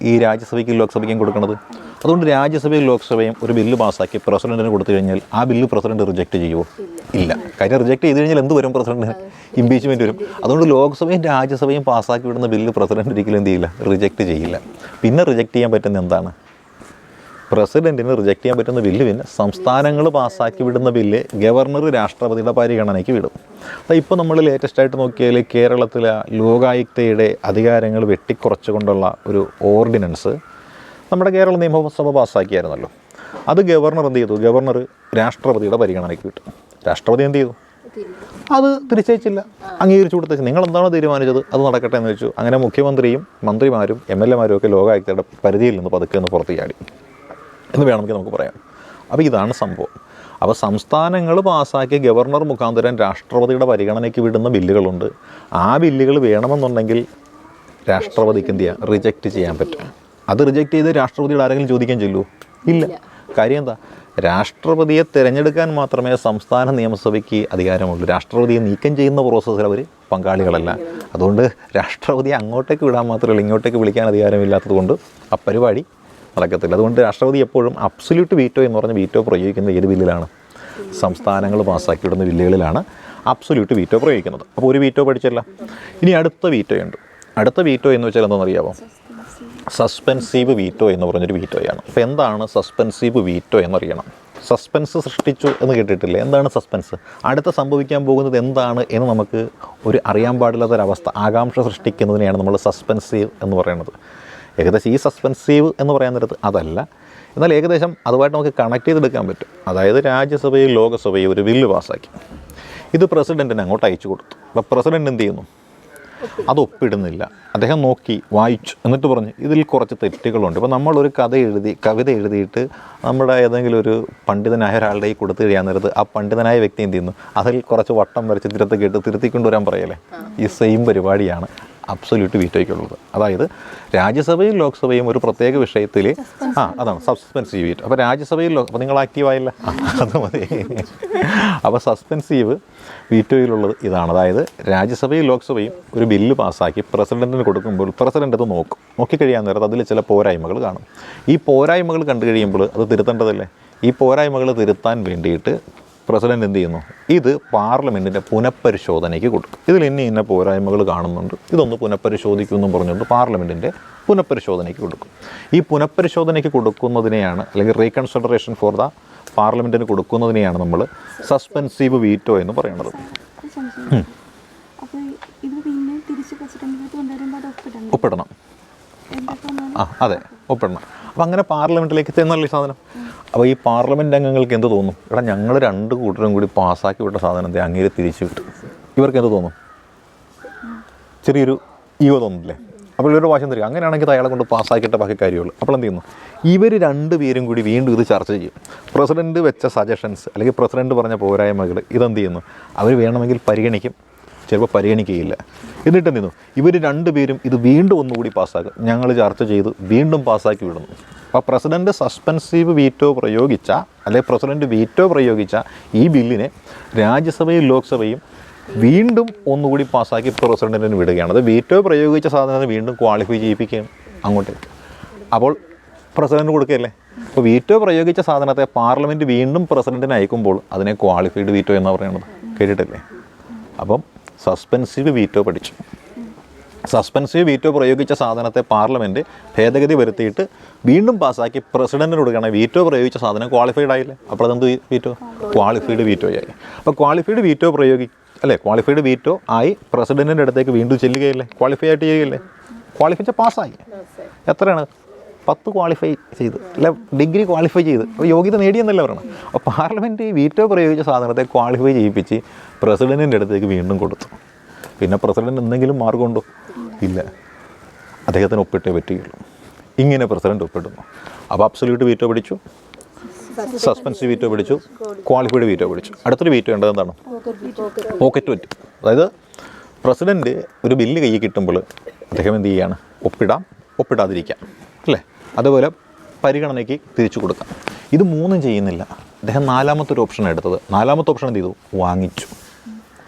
ഈ രാജ്യസഭയ്ക്കും ലോക്സഭയ്ക്കും കൊടുക്കുന്നത്. അതുകൊണ്ട് രാജ്യസഭയും ലോക്സഭയും ഒരു ബില്ല് പാസ്സാക്കി പ്രസിഡൻറ്റിന് കൊടുത്തു കഴിഞ്ഞാൽ ആ ബില്ല് പ്രസിഡൻറ്റ് റിജക്റ്റ് ചെയ്യുമോ? ഇല്ല. കാര്യം റിജക്റ്റ് ചെയ്ത് കഴിഞ്ഞാൽ എന്ത് വരും? പ്രസിഡൻറ്റിന് ഇംപീച്ച്മെൻറ്റ് വരും. അതുകൊണ്ട് ലോക്സഭയും രാജ്യസഭയും പാസ്സാക്കി വിടുന്ന ബില്ല് പ്രസിഡൻറ്റ് ഒരിക്കലും എന്ത് ചെയ്യില്ല, റിജക്റ്റ് ചെയ്യില്ല. പിന്നെ റിജക്റ്റ് ചെയ്യാൻ പറ്റുന്ന എന്താണ്? പ്രസിഡൻറ്റിന് റിജക്റ്റ് ചെയ്യാൻ പറ്റുന്ന ബില്ല് പിന്നെ സംസ്ഥാനങ്ങൾ പാസ്സാക്കി വിടുന്ന ബില്ല് ഗവർണർ രാഷ്ട്രപതിയുടെ പരിഗണനയ്ക്ക് വിടും. ഇപ്പോൾ നമ്മൾ ലേറ്റസ്റ്റായിട്ട് നോക്കിയാൽ കേരളത്തിലെ ലോകായുക്തയുടെ അധികാരങ്ങൾ വെട്ടിക്കുറച്ചുകൊണ്ടുള്ള ഒരു ഓർഡിനൻസ് നമ്മുടെ കേരള നിയമസഭ പാസ്സാക്കിയായിരുന്നല്ലോ. അത് ഗവർണർ എന്ത് ചെയ്തു? ഗവർണർ രാഷ്ട്രപതിയുടെ പരിഗണനയ്ക്ക് വിട്ടു. രാഷ്ട്രപതി എന്ത് ചെയ്തു? അത് തിരിച്ചയച്ചില്ല, അംഗീകരിച്ചു കൊടുത്തേച്ചു. നിങ്ങളെന്താണോ തീരുമാനിച്ചത് അത് നടക്കട്ടെ എന്ന് വെച്ചു. അങ്ങനെ മുഖ്യമന്ത്രിയും മന്ത്രിമാരും MLA-മാരും ഒക്കെ ലോകായുക്തയുടെ പരിധിയിൽ നിന്ന് പതുക്കെ ഒന്ന് പുറത്ത് ചാടി എന്ന് വേണമെങ്കിൽ നമുക്ക് പറയാം. അപ്പോൾ ഇതാണ് സംഭവം. അപ്പോൾ സംസ്ഥാനങ്ങൾ പാസ്സാക്കി ഗവർണർ മുഖാന്തരം രാഷ്ട്രപതിയുടെ പരിഗണനയ്ക്ക് വിടുന്ന ബില്ലുകളുണ്ട്. ആ ബില്ലുകൾ വേണമെന്നുണ്ടെങ്കിൽ രാഷ്ട്രപതിക്ക് എന്ത് ചെയ്യാം? റിജക്റ്റ് ചെയ്യാൻ പറ്റും. അത് റിജക്റ്റ് ചെയ്ത് രാഷ്ട്രപതിയുടെ ആരെങ്കിലും ചോദിക്കാൻ ചെല്ലുമോ? ഇല്ല. കാര്യം എന്താ? രാഷ്ട്രപതിയെ തിരഞ്ഞെടുക്കാൻ മാത്രമേ സംസ്ഥാന നിയമസഭയ്ക്ക് അധികാരമുള്ളൂ. രാഷ്ട്രപതിയെ നീക്കം ചെയ്യുന്ന പ്രോസസ്സിൽ അവർ പങ്കാളികളല്ല. അതുകൊണ്ട് രാഷ്ട്രപതിയെ അങ്ങോട്ടേക്ക് വിടാൻ മാത്രമല്ല, ഇങ്ങോട്ടേക്ക് വിളിക്കാൻ അധികാരമില്ലാത്തത് കൊണ്ട് ആ പരിപാടി നടക്കത്തില്ല. അതുകൊണ്ട് രാഷ്ട്രപതി എപ്പോഴും അബ്സല്യൂട്ട് വീറ്റോ എന്ന് പറഞ്ഞ വീറ്റോ പ്രയോഗിക്കുന്നത് ഏത് ബില്ലിലാണ്? സംസ്ഥാനങ്ങൾ പാസ്സാക്കി വിടുന്ന ബില്ലുകളിലാണ് അബ്സല്യൂട്ട് വീറ്റോ പ്രയോഗിക്കുന്നത്. അപ്പോൾ ഒരു വീറ്റോ പഠിച്ചല്ല. ഇനി അടുത്ത വീറ്റോയുണ്ട്. അടുത്ത വീറ്റോ എന്ന് വെച്ചാൽ എന്താണെന്നറിയാമോ? സസ്പെൻസീവ് വീറ്റോ എന്ന് പറഞ്ഞൊരു വീറ്റോയാണ്. അപ്പോൾ എന്താണ് സസ്പെൻസീവ് വീറ്റോ എന്നറിയണം. സസ്പെൻസ് സൃഷ്ടിച്ചു എന്ന് കേട്ടിട്ടില്ലേ? എന്താണ് സസ്പെൻസ്? അടുത്ത സംഭവിക്കാൻ പോകുന്നത് എന്താണ് എന്ന് നമുക്ക് ഒരു അറിയാൻ പാടില്ലാത്തൊരവസ്ഥ, ആകാംക്ഷ സൃഷ്ടിക്കുന്നതിനെയാണ് നമ്മൾ സസ്പെൻസീവ് എന്ന് പറയുന്നത്. ഏകദേശം ഈ സസ്പെൻസീവ് എന്ന് പറയാൻ നേരത്ത് അതല്ല, എന്നാൽ ഏകദേശം അതുമായിട്ട് നമുക്ക് കണക്ട് ചെയ്തെടുക്കാൻ പറ്റും. അതായത് രാജ്യസഭയും ലോകസഭയും ഒരു ബില്ല് പാസ്സാക്കി, ഇത് പ്രസിഡൻറ്റിന് അങ്ങോട്ട് അയച്ചു കൊടുത്തു. അപ്പോൾ പ്രസിഡൻറ്റ് എന്ത് ചെയ്യുന്നു? അത് ഒപ്പിടുന്നില്ല. അദ്ദേഹം നോക്കി വായിച്ചു, എന്നിട്ട് പറഞ്ഞു ഇതിൽ കുറച്ച് തെറ്റുകളുണ്ട്. ഇപ്പോൾ നമ്മളൊരു കവിത എഴുതിയിട്ട് നമ്മുടെ ഏതെങ്കിലും ഒരു പണ്ഡിതനായ ഒരാളുടെ കൊടുത്തു കഴിയാൻ നേരത്ത് ആ പണ്ഡിതനായ വ്യക്തി എന്ത് ചെയ്യുന്നു? അതിൽ കുറച്ച് വട്ടം വരച്ച് തിരുത്തിക്കൊണ്ടുവരാൻ പറയല്ലേ? ഈ സെയിം പരിപാടിയാണ് അബ്സല്യൂട്ട് വീറ്റോയ്ക്കുള്ളത്. അതായത് രാജ്യസഭയും ലോക്സഭയും ഒരു പ്രത്യേക വിഷയത്തിൽ അതാണ് സസ്പെൻസീവ് വീറ്റോ. അപ്പോൾ രാജ്യസഭയിൽ അപ്പോൾ നിങ്ങൾ ആക്റ്റീവായില്ല, അത് മതി. അപ്പോൾ സസ്പെൻസീവ് വീറ്റോയിലുള്ളത് ഇതാണ്. അതായത് രാജ്യസഭയും ലോക്സഭയും ഒരു ബില്ല് പാസ്സാക്കി പ്രസിഡൻറ്റിന് കൊടുക്കുമ്പോൾ പ്രസിഡൻ്റ് അത് നോക്കിക്കഴിയാൻ നേരത്ത് അതിൽ ചില പോരായ്മകൾ കാണും. ഈ പോരായ്മകൾ കണ്ടു കഴിയുമ്പോൾ അത് തിരുത്തേണ്ടതല്ലേ? ഈ പോരായ്മകൾ തിരുത്താൻ വേണ്ടിയിട്ട് പ്രസിഡൻറ്റ് എന്ത് ചെയ്യുന്നു? ഇത് പാർലമെൻറ്റിൻ്റെ പുനഃപരിശോധനയ്ക്ക് കൊടുക്കും. ഇതിൽ ഇന്ന പോരായ്മകൾ കാണുന്നുണ്ട്, ഇതൊന്ന് പുനഃപരിശോധിക്കുമെന്നും പറഞ്ഞുകൊണ്ട് പാർലമെൻറ്റിൻ്റെ പുനഃപരിശോധനയ്ക്ക് കൊടുക്കും. ഈ പുനഃപരിശോധനയ്ക്ക് കൊടുക്കുന്നതിനെയാണ്, അല്ലെങ്കിൽ റീകൺസിഡറേഷൻ ഫോർ ദ പാർലമെൻറ്റിന് കൊടുക്കുന്നതിനെയാണ് നമ്മൾ സസ്പെൻസീവ് വീറ്റോ എന്ന് പറയുന്നത്. ഒപ്പിടണം. അതെ, ഒപ്പിടണം. അപ്പോൾ അങ്ങനെ പാർലമെൻറ്റിലേക്ക് ചെന്നല്ലേ സാധനം. അപ്പോൾ ഈ പാർലമെൻറ്റ് അംഗങ്ങൾക്ക് എന്ത് തോന്നും? എടാ ഞങ്ങൾ രണ്ട് കൂട്ടരും കൂടി പാസ്സാക്കി വിട്ട സാധനത്തെ അങ്ങേര് തിരിച്ചു വിട്ടു. ഇവർക്ക് എന്ത് തോന്നും? ചെറിയൊരു ഈവ തോന്നില്ലേ? അപ്പോൾ ഇവരുടെ വാശം തരിക. അങ്ങനെയാണെങ്കിൽ അയാളെ കൊണ്ട് പാസ്സാക്കിയിട്ട ബാക്കി കാര്യമുള്ളൂ. അപ്പോൾ എന്ത് ചെയ്യുന്നു? ഇവർ രണ്ടുപേരും കൂടി വീണ്ടും ഇത് ചർച്ച ചെയ്യും. പ്രസിഡൻറ്റ് വെച്ച സജഷൻസ് അല്ലെങ്കിൽ പ്രസിഡൻറ്റ് പറഞ്ഞ പോരായ്മകൾ ഇതെന്ത് ചെയ്യുന്നു? അവർ വേണമെങ്കിൽ പരിഗണിക്കും, ചിലപ്പോൾ പരിഗണിക്കുകയില്ല. എന്നിട്ട് എന്ത് ചെയ്യുന്നു? ഇവർ രണ്ടുപേരും ഇത് വീണ്ടും ഒന്നുകൂടി പാസ്സാക്കുക. ഞങ്ങൾ ചർച്ച ചെയ്ത് വീണ്ടും പാസ്സാക്കി വിടുന്നു. അപ്പോൾ പ്രസിഡൻറ്റ് സസ്പെൻസീവ് വീറ്റോ പ്രയോഗിച്ച, അല്ലെങ്കിൽ പ്രസിഡൻറ്റ് വീറ്റോ പ്രയോഗിച്ച ഈ ബില്ലിനെ രാജ്യസഭയും ലോക്സഭയും വീണ്ടും ഒന്നുകൂടി പാസ്സാക്കി പ്രസിഡൻറ്റിന് വിടുകയാണ്. അത് വീറ്റോ പ്രയോഗിച്ച സാധനത്തെ വീണ്ടും ക്വാളിഫൈ ചെയ്യിപ്പിക്കുകയാണ് അങ്ങോട്ടേക്ക്. അപ്പോൾ പ്രസിഡൻറ്റ് കൊടുക്കുകയല്ലേ? അപ്പോൾ വീറ്റോ പ്രയോഗിച്ച സാധനത്തെ പാർലമെൻറ്റ് വീണ്ടും പ്രസിഡൻറ്റിന് അയക്കുമ്പോൾ അതിനെ ക്വാളിഫൈഡ് വീറ്റോ എന്നാണ് പറയുന്നത്. കേട്ടിട്ടില്ലേ? അപ്പം സസ്പെൻസീവ് വീറ്റോ പഠിച്ചു. സസ്പെൻസീവ് വീറ്റോ പ്രയോഗിച്ച സാധനത്തെ പാർലമെൻറ്റ് ഭേദഗതി വരുത്തിയിട്ട് വീണ്ടും പാസ്സാക്കി പ്രസിഡൻറ്റിന് കൊടുക്കുകയാണ്. വീറ്റോ പ്രയോഗിച്ച സാധനം ക്വാളിഫൈഡ് ആയില്ലേ? അപ്പോൾ അതെന്ത് വീറ്റോ? ക്വാളിഫൈഡ് വീറ്റോ ആയി. അപ്പോൾ ക്വാളിഫൈഡ് വീറ്റോ ക്വാളിഫൈഡ് വീറ്റോ ആയി പ്രസിഡൻറ്റിൻ്റെ അടുത്തേക്ക് വീണ്ടും ചെല്ലുകയല്ലേ? ക്വാളിഫൈ ആയിട്ട് ചെയ്യുകയല്ലേ? ക്വാളിഫൈ പാസ്സായി. എത്രയാണ്? 10 ക്വാളിഫൈ ചെയ്ത്, അല്ല ഡിഗ്രി ക്വാളിഫൈ ചെയ്ത്, അപ്പോൾ യോഗ്യത നേടിയെന്നല്ല പറയണം. അപ്പോൾ പാർലമെൻറ്റ് വീറ്റോ പ്രയോഗിച്ച സാധനത്തെ ക്വാളിഫൈ ചെയ്യിപ്പിച്ച് പ്രസിഡൻറ്റിൻ്റെ അടുത്തേക്ക് വീണ്ടും കൊടുത്തു. പിന്നെ പ്രസിഡൻറ്റ് എന്തെങ്കിലും മാർഗമുണ്ടോ? ഇല്ല, അദ്ദേഹത്തിന് ഒപ്പിട്ടേ പറ്റുകയുള്ളൂ. ഇങ്ങനെ പ്രസിഡൻറ്റ് ഒപ്പിടുന്നു. അപ്പോൾ അബ്സല്യൂട്ട് വീറ്റോ പഠിച്ചു, സസ്പെൻസീവ് വീറ്റോ പിടിച്ചു, ക്വാളിഫൈഡ് വീറ്റോ പിടിച്ചു. അടുത്തൊരു വീറ്റോ ഉണ്ടത് എന്താണ്? Pocket veto. അതായത് പ്രസിഡൻറ്റ് ഒരു ബില്ല് കയ്യിൽ കിട്ടുമ്പോൾ അദ്ദേഹം എന്ത് ചെയ്യുകയാണ്? ഒപ്പിടാതിരിക്കാം അല്ലേ? അതുപോലെ പരിഗണനയ്ക്ക് തിരിച്ചു കൊടുക്കാം. ഇത് മൂന്നും ചെയ്യുന്നില്ല. അദ്ദേഹം നാലാമത്തെ ഒരു ഓപ്ഷൻ എടുത്തത്. നാലാമത്തെ ഓപ്ഷൻ എന്ത് ചെയ്തു? വാങ്ങിച്ചു,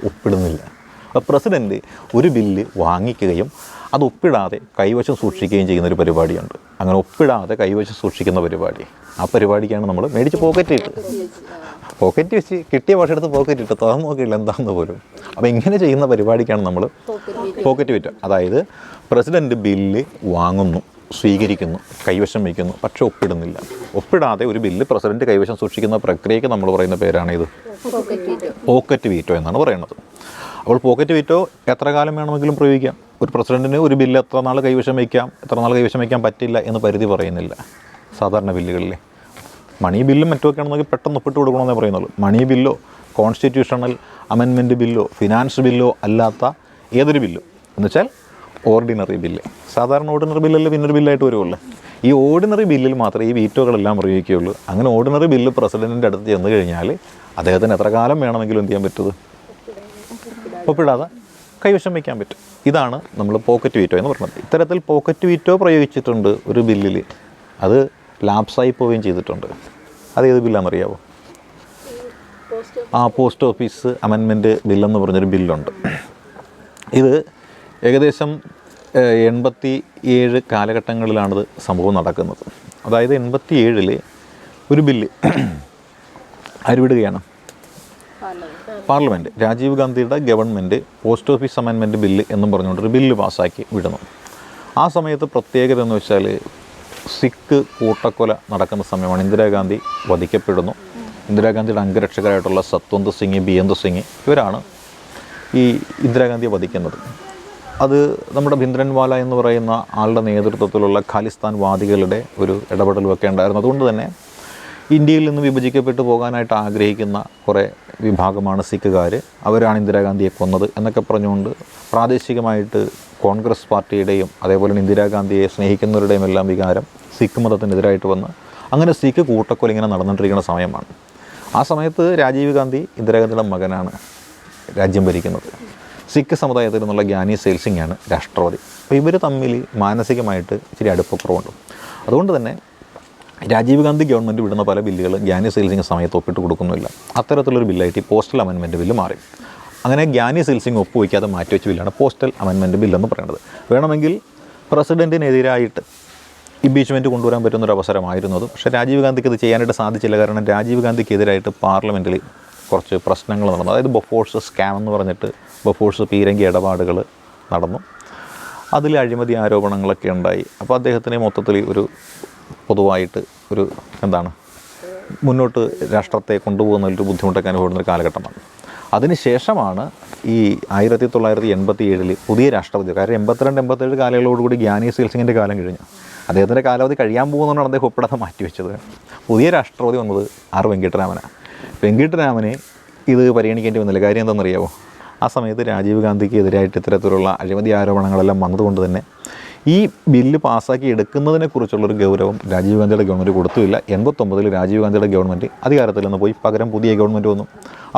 ഒപ്പിടുന്നില്ല. അപ്പോൾ പ്രസിഡൻറ്റ് ഒരു ബില്ല് വാങ്ങിക്കുകയും അത് ഒപ്പിടാതെ കൈവശം സൂക്ഷിക്കുകയും ചെയ്യുന്നൊരു പരിപാടിയുണ്ട്. അങ്ങനെ ഒപ്പിടാതെ കൈവശം സൂക്ഷിക്കുന്ന പരിപാടി, ആ പരിപാടിക്കാണ് നമ്മൾ മേടിച്ച് പോക്കറ്റ് വെച്ച് കിട്ടിയ ഭാഷ എടുത്ത് പോക്കറ്റ് ഇട്ട് തുറന്നു നോക്കിയില്ല എന്താണെന്ന് പോലും. അപ്പോൾ ഇങ്ങനെ ചെയ്യുന്ന പരിപാടിക്കാണ് നമ്മൾ പോക്കറ്റ് വിറ്റ്. അതായത് പ്രസിഡൻറ്റ് ബില്ല് വാങ്ങുന്നു, സ്വീകരിക്കുന്നു, കൈവശം വയ്ക്കുന്നു, പക്ഷെ ഒപ്പിടുന്നില്ല. ഒപ്പിടാതെ ഒരു ബില്ല് പ്രസിഡൻറ്റ് കൈവശം സൂക്ഷിക്കുന്ന പ്രക്രിയയ്ക്ക് നമ്മൾ പറയുന്ന പേരാണ് ഇത് പോക്കറ്റ് വീറ്റോ എന്നാണ് പറയുന്നത്. അപ്പോൾ പോക്കറ്റ് വീറ്റോ എത്ര കാലം വേണമെങ്കിലും പ്രയോഗിക്കാം. ഒരു പ്രസിഡൻറ്റിന് ഒരു ബില്ല് എത്ര നാൾ കൈവശം വയ്ക്കാം, എത്ര നാൾ കൈവശം വയ്ക്കാൻ പറ്റില്ല എന്ന് പരിധി പറയുന്നില്ല. സാധാരണ ബില്ലുകളിലെ മണി ബില്ലും മറ്റുമൊക്കെ ആണെന്നെങ്കിൽ പെട്ടെന്ന് ഒപ്പിട്ട് കൊടുക്കണമെന്നേ പറയുന്നുള്ളൂ. മണി ബില്ലോ കോൺസ്റ്റിറ്റ്യൂഷണൽ അമെൻമെൻറ്റ് ബില്ലോ ഫിനാൻസ് ബില്ലോ അല്ലാത്ത ഏതൊരു ബില്ലും എന്നുവെച്ചാൽ ഓർഡിനറി ബില്ല്, സാധാരണ ഓർഡിനറി ബില്ലല്ലേ പിന്നൊരു ബില്ലായിട്ട് വരുമല്ലോ. ഈ ഓർഡിനറി ബില്ലിൽ മാത്രമേ ഈ വീറ്റോകളെല്ലാം പ്രയോഗിക്കുകയുള്ളൂ. അങ്ങനെ ഓർഡിനറി ബില്ല് പ്രസിഡൻറ്റിൻ്റെ അടുത്ത് ചെന്ന് കഴിഞ്ഞാൽ അദ്ദേഹത്തിന് എത്ര കാലം വേണമെങ്കിലും എന്ത് ചെയ്യാൻ പറ്റുന്നത്? ഒപ്പിടാതെ കൈവശം വയ്ക്കാൻ പറ്റും. ഇതാണ് നമ്മൾ പോക്കറ്റ് വീറ്റോ എന്ന് പറയുന്നത്. ഇത്തരത്തിൽ പോക്കറ്റ് വീറ്റോ പ്രയോഗിച്ചിട്ടുണ്ട് ഒരു ബില്ലിൽ, അത് ലാപ്സായി പോവുകയും ചെയ്തിട്ടുണ്ട്. അത് ഏത് ബില്ലാണെന്നറിയാമോ? പോസ്റ്റ് ഓഫീസ് അമെൻമെൻറ്റ് ബില്ലെന്ന് പറഞ്ഞൊരു ബില്ലുണ്ട്. ഇത് ഏകദേശം 87 കാലഘട്ടങ്ങളിലാണിത് സംഭവം നടക്കുന്നത്. അതായത് 87 ഒരു ബില്ല് ആര് വിടുകയാണ്? പാർലമെൻറ്റ്. രാജീവ് ഗാന്ധിയുടെ government post office amendment bill എന്നും പറഞ്ഞുകൊണ്ടൊരു ബില്ല് പാസ്സാക്കി വിടുന്നു. ആ സമയത്ത് പ്രത്യേകത എന്ന് വെച്ചാൽ സിഖ് കൂട്ടക്കൊല നടക്കുന്ന സമയമാണ്. ഇന്ദിരാഗാന്ധി വധിക്കപ്പെടുന്നു. ഇന്ദിരാഗാന്ധിയുടെ അംഗരക്ഷകരായിട്ടുള്ള സത്വന്ത് സിംഗ്, ബിയേന്ദർ സിംഗ് ഇവരാണ് ഈ ഇന്ദിരാഗാന്ധിയെ വധിക്കുന്നത്. അത് നമ്മുടെ ഭിന്ദ്രൻവാല എന്ന് പറയുന്ന ആളുടെ നേതൃത്വത്തിലുള്ള ഖാലിസ്ഥാൻ വാദികളുടെ ഒരു ഇടപെടലുമൊക്കെ ഉണ്ടായിരുന്നു. അതുകൊണ്ട് തന്നെ ഇന്ത്യയിൽ നിന്ന് വിഭജിക്കപ്പെട്ടു പോകാനായിട്ട് ആഗ്രഹിക്കുന്ന കുറേ വിഭാഗമാണ് സിഖുകാർ. അവരാണ് ഇന്ദിരാഗാന്ധിയെ കൊന്നത് എന്നൊക്കെ പറഞ്ഞുകൊണ്ട് പ്രാദേശികമായിട്ട് കോൺഗ്രസ് പാർട്ടിയുടെയും അതേപോലെ ഇന്ദിരാഗാന്ധിയെ സ്നേഹിക്കുന്നവരുടെയും എല്ലാം വികാരം സിഖ് മതത്തിനെതിരായിട്ട് വന്ന് അങ്ങനെ സിഖ് കൂട്ടക്കൊല ഇങ്ങനെ നടന്നുകൊണ്ടിരിക്കുന്ന സമയമാണ്. ആ സമയത്ത് രാജീവ് ഗാന്ധി ഇന്ദിരാഗാന്ധിയുടെ മകനാണ് രാജ്യം ഭരിക്കുന്നത്. സിഖ് സമുദായത്തിൽ നിന്നുള്ള ഗ്യാനി സെയിൽ സിംഗ് ആണ് രാഷ്ട്രപതി. അപ്പോൾ ഇവർ തമ്മിൽ മാനസികമായിട്ട് ഇച്ചിരി അടുപ്പക്കുറവുണ്ട്. അതുകൊണ്ട് തന്നെ രാജീവ് ഗാന്ധി ഗവൺമെൻറ് വിടുന്ന പല ബില്ലുകൾ ഗ്യാനി സെയിൽ സിംഗ് സമയത്ത് ഒപ്പിട്ട് കൊടുക്കുന്നില്ല. അത്തരത്തിലൊരു ബില്ലായിട്ട് ഈ പോസ്റ്റൽ അമെൻമെൻറ്റ് ബില്ല് മാറി. അങ്ങനെ ഗ്യാനി സെയിൽ സിംഗ് ഒപ്പുവയ്ക്കാതെ മാറ്റിവെച്ച ബില്ലാണ് പോസ്റ്റൽ അമെൻമെൻറ്റ് ബില്ലെന്ന് പറയുന്നത്. വേണമെങ്കിൽ പ്രസിഡൻറ്റിനെതിരായിട്ട് ഇംപീച്ച്മെൻറ്റ് കൊണ്ടുവരാൻ പറ്റുന്നൊരു അവസരമായിരുന്നു അത്. പക്ഷേ രാജീവ് ഗാന്ധിക്ക് ഇത് ചെയ്യാനായിട്ട് സാധിച്ചില്ല. കാരണം രാജീവ് ഗാന്ധിക്കെതിരായിട്ട് പാർലമെൻറ്റിൽ കുറച്ച് പ്രശ്നങ്ങൾ നടന്നു. അതായത് ബൊഫോഴ്സ് സ്കാം എന്ന് പറഞ്ഞിട്ട് ബൊഫോഴ്സ് പീരങ്കി ഇടപാടുകൾ നടന്നു. അതിൽ അഴിമതി ആരോപണങ്ങളൊക്കെ ഉണ്ടായി. അപ്പോൾ അദ്ദേഹത്തിന് മൊത്തത്തിൽ ഒരു പൊതുവായിട്ട് ഒരു മുന്നോട്ട് രാഷ്ട്രത്തെ കൊണ്ടുപോകുന്നതിലൊരു ബുദ്ധിമുട്ടൊക്കെ അനുഭവപ്പെടുന്നൊരു കാലഘട്ടമാണ്. അതിനുശേഷമാണ് ഈ 1987 പുതിയ രാഷ്ട്രപതി, കാരണം 82-87 കാലങ്ങളോടുകൂടി ഗ്യാനി സെയിൽ സിംഗിൻ്റെ കാലം കഴിഞ്ഞു. അദ്ദേഹത്തിൻ്റെ കാലാവധി കഴിയാൻ പോകുന്നതുകൊണ്ടാണ് അദ്ദേഹം ഒപ്പിടാതെ മാറ്റിവെച്ചത്. പുതിയ രാഷ്ട്രപതി വന്നത് വെങ്കിട്ടരാമനാണ്. വെങ്കിട്ടരാമനെ ഇത് പരിഗണിക്കേണ്ടി വന്നില്ല. കാര്യം എന്താണെന്നറിയാമോ? ആ സമയത്ത് രാജീവ് ഗാന്ധിക്ക് എതിരായിട്ട് ഇത്തരത്തിലുള്ള അഴിമതി ആരോപണങ്ങളെല്ലാം വന്നതുകൊണ്ട് തന്നെ ഈ ബില്ല് പാസ്സാക്കി എടുക്കുന്നതിനെക്കുറിച്ചുള്ളൊരു ഗൗരവം രാജീവ് ഗാന്ധിയുടെ ഗവൺമെൻറ് കൊടുത്തുമില്ല. 89 രാജീവ് ഗാന്ധിയുടെ ഗവൺമെൻറ് അധികാരത്തിൽ നിന്ന് പോയി പകരം പുതിയ ഗവൺമെൻറ് വന്നു.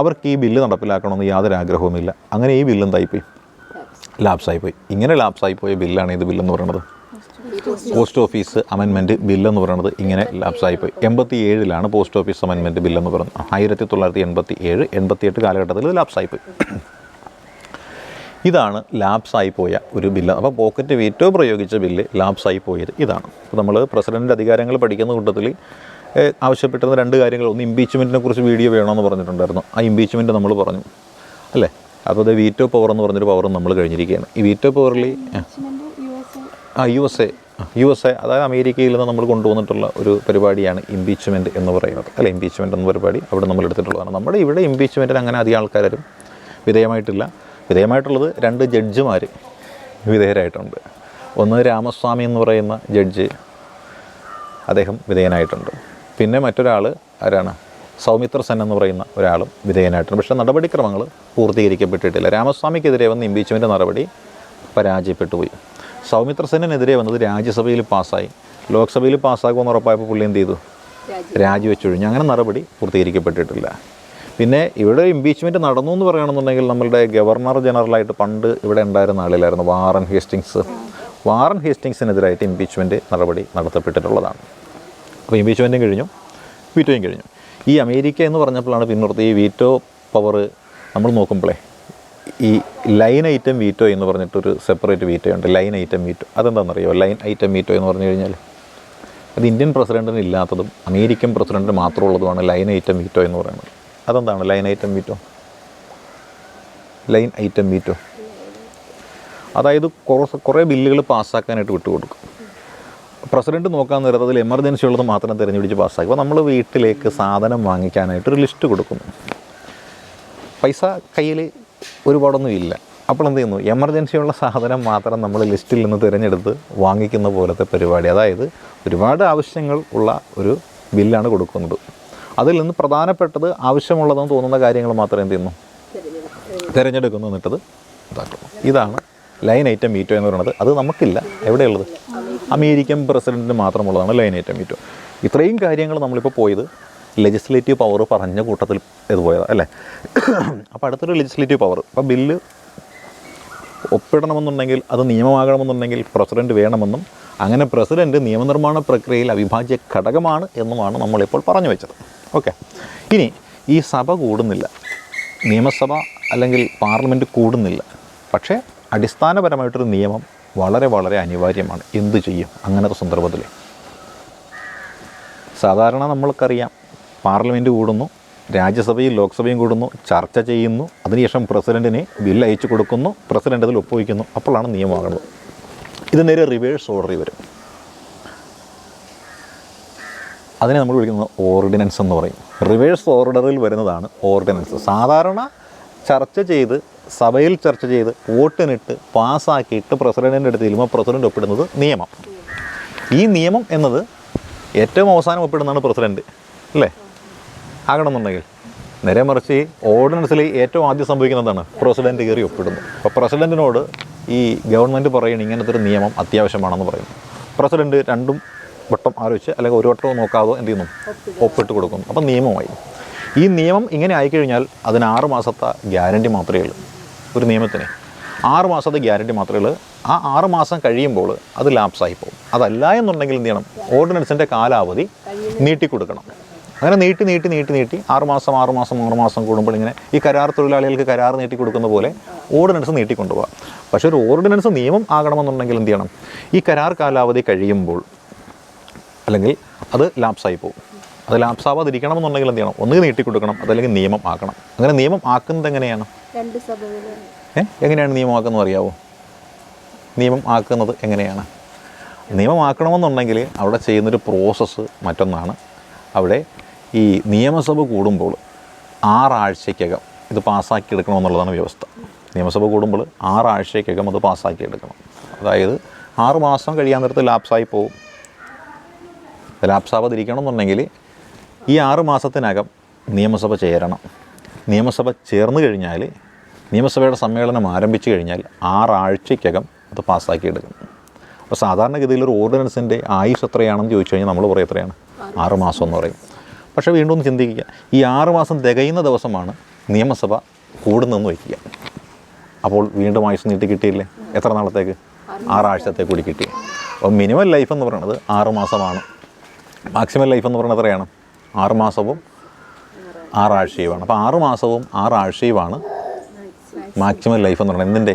അവർക്ക് ഈ ബില്ല് നടപ്പിലാക്കണമെന്ന് യാതൊരു ആഗ്രഹവുമില്ല. അങ്ങനെ ഈ ബില്ല് എന്തായിപ്പോയി? ലാപ്സായിപ്പോയി. ഇങ്ങനെ ലാപ്സായിപ്പോയ ബില്ലാണ് ഇത് ബില്ലെന്ന് പറയുന്നത്. പോസ്റ്റ് ഓഫീസ് അമെൻമെൻറ്റ് ബില്ലെന്ന് പറയുന്നത് ഇങ്ങനെ ലാപ്സായിപ്പോയി. 87 പോസ്റ്റ് ഓഫീസ് അമെൻമെൻറ്റ് ബില്ലെന്ന് പറയുന്നത്. 1987, 88 കാലഘട്ടത്തിൽ ഇത് ലാപ്സായിപ്പോയി. ഇതാണ് ലാപ്സായി പോയ ഒരു ബില്ല്. അപ്പോൾ പോക്കറ്റ് വീറ്റോ പ്രയോഗിച്ച ബില്ല് ലാപ്സായി പോയത് ഇതാണ്. അപ്പോൾ നമ്മൾ പ്രസിഡൻറ്റ് അധികാരങ്ങൾ പഠിക്കുന്ന കൂട്ടത്തിൽ ആവശ്യപ്പെട്ടിരുന്ന 2 കാര്യങ്ങൾ. ഒന്ന്, ഇംപീച്ച്മെൻറ്റിനെ കുറിച്ച് വീഡിയോ വേണമെന്ന് പറഞ്ഞിട്ടുണ്ടായിരുന്നു. ആ ഇംപീച്ച്മെൻറ്റ് നമ്മൾ പറഞ്ഞു അല്ലേ. അപ്പോൾ അത് വീറ്റോ പവർ എന്ന് പറഞ്ഞൊരു പവറും നമ്മൾ കഴിഞ്ഞിരിക്കുകയാണ്. ഈ വീറ്റോ പവറിൽ യു എസ് എ അതായത് അമേരിക്കയിൽ നിന്ന് നമ്മൾ കൊണ്ടുവന്നിട്ടുള്ള ഒരു പരിപാടിയാണ് ഇംപീച്ച്മെൻറ്റ് എന്ന് പറയുന്നത് അല്ലേ. ഇംപീച്ച്മെൻറ്റ് എന്ന പരിപാടി അവിടെ നമ്മൾ എടുത്തിട്ടുള്ളതാണ്. നമ്മുടെ ഇവിടെ ഇംപീച്ച്മെൻറ്റിന് അങ്ങനെ അധികം ആൾക്കാരും വിധേയമായിട്ടില്ല. വിധേയമായിട്ടുള്ളത് 2 ജഡ്ജിമാർ വിധേയരായിട്ടുണ്ട്. ഒന്ന് രാമസ്വാമി എന്ന് പറയുന്ന ജഡ്ജി, അദ്ദേഹം വിധേയനായിട്ടുണ്ട്. പിന്നെ മറ്റൊരാൾ ആരാണ്? സൗമിത്ര സെൻ എന്ന് പറയുന്ന ഒരാളും വിധേയനായിട്ടുണ്ട്. പക്ഷേ നടപടിക്രമങ്ങൾ പൂർത്തീകരിക്കപ്പെട്ടിട്ടില്ല. രാമസ്വാമിക്കെതിരെ വന്ന ഇംപീച്ച്മെൻറ്റ് നടപടി പരാജയപ്പെട്ടു പോയി. സൗമിത്ര സെന്നിനെതിരെ വന്നത് രാജ്യസഭയിൽ പാസ്സായി. ലോക്സഭയിൽ പാസ്സാകുമെന്ന് ഉറപ്പായപ്പോൾ പുള്ളി എന്ത് ചെയ്തു? രാജിവെച്ചൊഴിഞ്ഞു. അങ്ങനെ നടപടി പൂർത്തീകരിക്കപ്പെട്ടിട്ടില്ല. പിന്നെ ഇവിടെ ഇംപീച്ച്മെൻറ്റ് നടന്നു എന്ന് പറയുകയാണെന്നുണ്ടെങ്കിൽ നമ്മളുടെ ഗവർണർ ജനറലായിട്ട് പണ്ട് ഇവിടെ ഉണ്ടായിരുന്ന ആളിലായിരുന്നു വാറൻ ഹേസ്റ്റിങ്സ്. വാറൻ ഹേസ്റ്റിങ്സിനെതിരായിട്ട് ഇംപീച്ച്മെൻറ്റ് നടപടി നടത്തപ്പെട്ടിട്ടുള്ളതാണ്. അപ്പോൾ ഇംപീച്ച്മെൻറ്റും കഴിഞ്ഞു, വീറ്റോയും കഴിഞ്ഞു. ഈ അമേരിക്ക എന്ന് പറഞ്ഞപ്പോഴാണ് പിന്നോർത്ത് ഈ വീറ്റോ പവർ നമ്മൾ നോക്കുമ്പോഴേ ഈ ലൈൻ ഐറ്റം വീറ്റോ എന്ന് പറഞ്ഞിട്ടൊരു സെപ്പറേറ്റ് വീറ്റോ ഉണ്ട്. ലൈൻ ഐറ്റം വീറ്റോ അതെന്താണെന്നറിയോ? ലൈൻ ഐറ്റം വീറ്റോ എന്ന് പറഞ്ഞു കഴിഞ്ഞാൽ അത് ഇന്ത്യൻ പ്രസിഡൻറ്റിന് ഇല്ലാത്തതും അമേരിക്കൻ പ്രസിഡൻറ്റിന് മാത്രമുള്ളതുമാണ് ലൈൻ ഐറ്റം വീറ്റോ എന്ന് പറയുന്നത്. അതെന്താണ് line item veto? Line item veto അതായത് കുറേ ബില്ലുകൾ പാസ്സാക്കാനായിട്ട് വിട്ടുകൊടുക്കും. പ്രസിഡൻറ്റ് നോക്കാൻ നേരത്ത് അതിൽ എമർജൻസി ഉള്ളത് മാത്രം തിരഞ്ഞെടുത്ത് പാസ്സാക്കും. അപ്പോൾ നമ്മൾ വീട്ടിലേക്ക് സാധനം വാങ്ങിക്കാനായിട്ടൊരു ലിസ്റ്റ് കൊടുക്കുന്നു. പൈസ കയ്യിൽ ഒരുപാടൊന്നും ഇല്ല. അപ്പോൾ എന്ത് ചെയ്യുന്നു? എമർജൻസിയുള്ള സാധനം മാത്രം നമ്മൾ ലിസ്റ്റിൽ നിന്ന് തിരഞ്ഞെടുത്ത് വാങ്ങിക്കുന്ന പോലത്തെ പരിപാടി. അതായത് ഒരുപാട് ആവശ്യങ്ങൾ ഉള്ള ഒരു ബില്ലാണ് കൊടുക്കുന്നത്. അതിൽ നിന്ന് പ്രധാനപ്പെട്ടത് ആവശ്യമുള്ളതെന്ന് തോന്നുന്ന കാര്യങ്ങൾ മാത്രം എന്ത് ചെയ്യുന്നു? തിരഞ്ഞെടുക്കുന്നു, എന്നിട്ടത് ഇതാക്കുന്നു. ഇതാണ് ലൈൻ ഐറ്റം വീറ്റോ എന്ന് പറയുന്നത്. അത് നമുക്കില്ല. എവിടെയുള്ളത്? അമേരിക്കൻ പ്രസിഡൻറ്റിന് മാത്രമുള്ളതാണ് ലൈൻ ഐറ്റം വീറ്റോ. ഇത്രയും കാര്യങ്ങൾ നമ്മളിപ്പോൾ പോയത് ലെജിസ്ലേറ്റീവ് പവർ പറഞ്ഞ കൂട്ടത്തിൽ ഇത് പോയത് അല്ലേ? അപ്പോൾ അടുത്തൊരു ലെജിസ്ലേറ്റീവ് പവർ. അപ്പോൾ ബില്ല് ഒപ്പിടണമെന്നുണ്ടെങ്കിൽ അത് നിയമമാകണമെന്നുണ്ടെങ്കിൽ പ്രസിഡൻറ്റ് വേണമെന്നും അങ്ങനെ പ്രസിഡൻറ്റ് നിയമനിർമ്മാണ പ്രക്രിയയിൽ അവിഭാജ്യ ഘടകമാണ് എന്നുമാണ് നമ്മളിപ്പോൾ പറഞ്ഞു വെച്ചത്. ഓക്കെ. ഇനി ഈ സഭ കൂടുന്നില്ല, നിയമസഭ അല്ലെങ്കിൽ പാർലമെൻറ്റ് കൂടുന്നില്ല. പക്ഷേ അടിസ്ഥാനപരമായിട്ടൊരു നിയമം വളരെ വളരെ അനിവാര്യമാണ്. എന്തു ചെയ്യും അങ്ങനത്തെ സന്ദർഭത്തിൽ? സാധാരണ നമ്മൾക്കറിയാം, പാർലമെൻറ്റ് കൂടുന്നു, രാജ്യസഭയും ലോക്സഭയും കൂടുന്നു, ചർച്ച ചെയ്യുന്നു, അതിനുശേഷം പ്രസിഡൻറ്റിന് ബില്ല് അയച്ചു കൊടുക്കുന്നു, പ്രസിഡൻ്റ് അതിൽ ഒപ്പുവയ്ക്കുന്നു. അപ്പോഴാണ് നിയമമാകുന്നത്. ഇത് നേരെ റിവേഴ്സ് ഓർഡറിൽ വരും. അതിനെ നമ്മൾ വിളിക്കുന്നത് ഓർഡിനൻസ് എന്ന് പറയും. റിവേഴ്സ് ഓർഡറിൽ വരുന്നതാണ് ഓർഡിനൻസ്. സാധാരണ ചർച്ച ചെയ്ത് സഭയിൽ ചർച്ച ചെയ്ത് വോട്ടിനിട്ട് പാസ്സാക്കിയിട്ട് പ്രസിഡൻറ്റിൻ്റെ അടുത്ത് ചെല്ലുമ്പോൾ പ്രസിഡൻറ്റ് ഒപ്പിടുന്നത് നിയമം. ഈ നിയമം എന്നത് ഏറ്റവും അവസാനം ഒപ്പിടുന്നതാണ് പ്രസിഡൻറ്റ് അല്ലേ? ആകണമെന്നുണ്ടെങ്കിൽ നേരെ മറിച്ച് ഓർഡിനൻസിൽ ഏറ്റവും ആദ്യം സംഭവിക്കുന്നതാണ് പ്രസിഡൻറ്റ് കയറി ഒപ്പിടുന്നു. അപ്പോൾ പ്രസിഡൻറ്റിനോട് ഈ ഗവൺമെൻറ് പറയുന്നത് ഇങ്ങനത്തെ ഒരു നിയമം അത്യാവശ്യമാണെന്ന് പറയുന്നു. പ്രസിഡൻറ്റ് രണ്ടും വട്ടം ആലോചിച്ച് അല്ലെങ്കിൽ ഒരു വട്ടവും നോക്കാതെ എന്ത് ചെയ്യുന്നു? ഒപ്പിട്ട് കൊടുക്കുന്നു. അപ്പം നിയമമായി. ഈ നിയമം ഇങ്ങനെ ആയിക്കഴിഞ്ഞാൽ അതിന് 6 മാസത്തെ ഗ്യാരണ്ടി മാത്രമേ ഉള്ളൂ. ഒരു നിയമത്തിന് 6 മാസത്തെ ഗ്യാരണ്ടി മാത്രമേ ഉള്ളൂ. ആ 6 മാസം കഴിയുമ്പോൾ അത് ലാപ്സായി പോകും. അതല്ല എന്നുണ്ടെങ്കിൽ എന്ത് ചെയ്യണം? ഓർഡിനൻസിൻ്റെ കാലാവധി നീട്ടിക്കൊടുക്കണം. അങ്ങനെ നീട്ടി 6 മാസം കൂടുമ്പോൾ ഇങ്ങനെ ഈ കരാർ തൊഴിലാളികൾക്ക് കരാർ നീട്ടി കൊടുക്കുന്ന പോലെ ഓർഡിനൻസ് നീട്ടിക്കൊണ്ടുപോകാം. പക്ഷേ ഒരു ഓർഡിനൻസ് നിയമം ആകണമെന്നുണ്ടെങ്കിൽ എന്ത് ചെയ്യണം? ഈ കരാർ കാലാവധി കഴിയുമ്പോൾ അല്ലെങ്കിൽ അത് ലാപ്സായി പോകും. അത് ലാപ്സാവാതിരിക്കണമെന്നുണ്ടെങ്കിൽ എന്ത് ചെയ്യണം? ഒന്നുകിൽ നീട്ടിക്കൊടുക്കണം, അതല്ലെങ്കിൽ നിയമം ആക്കണം. അങ്ങനെ നിയമം ആക്കുന്നത് എങ്ങനെയാണ്? എങ്ങനെയാണ് നിയമം ആക്കുന്നത് അറിയാവോ? നിയമം ആക്കുന്നത് എങ്ങനെയാണ്? നിയമം ആക്കണമെന്നുണ്ടെങ്കിൽ അവിടെ ചെയ്യുന്നൊരു പ്രോസസ്സ് മറ്റൊന്നാണ്. അവിടെ ഈ നിയമസഭ കൂടുമ്പോൾ 6 ആഴ്ചയ്ക്കകം ഇത് പാസ്സാക്കി എടുക്കണമെന്നുള്ളതാണ് വ്യവസ്ഥ. നിയമസഭ കൂടുമ്പോൾ 6 ആഴ്ചയ്ക്കകം അത് പാസ്സാക്കി എടുക്കണം. അതായത് 6 മാസം കഴിയാൻ നേരത്ത് ലാപ്സായി പോകും. ലാപ്സാവാതിരിക്കണം എന്നുണ്ടെങ്കിൽ ഈ 6 മാസത്തിനകം നിയമസഭ ചേരണം. നിയമസഭ ചേർന്ന് കഴിഞ്ഞാൽ നിയമസഭയുടെ സമ്മേളനം ആരംഭിച്ചു കഴിഞ്ഞാൽ 6 ആഴ്ചയ്ക്കകം അത് പാസ്സാക്കി എടുക്കണം. അപ്പോൾ സാധാരണഗതിയിൽ ഒരു ഓർഡിനൻസിൻ്റെ ആയുസ് എത്രയാണെന്ന് ചോദിച്ചു കഴിഞ്ഞാൽ നമ്മൾ പറയും എത്രയാണ്? 6 മാസം എന്ന് പറയും. പക്ഷേ വീണ്ടും ഒന്ന് ചിന്തിക്കുക, ഈ 6 മാസം തികയുന്ന ദിവസമാണ് നിയമസഭ കൂടുന്നതെന്ന് വയ്ക്കുക. അപ്പോൾ വീണ്ടും ആയുസ് നീട്ടി കിട്ടിയില്ലേ? എത്ര നാളത്തേക്ക്? 6 ആഴ്ചത്തേക്ക് കൂടി കിട്ടി. അപ്പോൾ മിനിമം ലൈഫ് എന്ന് പറയുന്നത് 6 മാസമാണ്. മാക്സിമം ലൈഫ് എന്ന് പറയുന്നത് എത്രയാണ്? 6 മാസവും 6 ആഴ്ചയുമാണ്. അപ്പോൾ 6 മാസവും 6 ആഴ്ചയുമാണ് മാക്സിമം ലൈഫ് എന്ന് പറയുന്നത്. എന്തിൻ്റെ?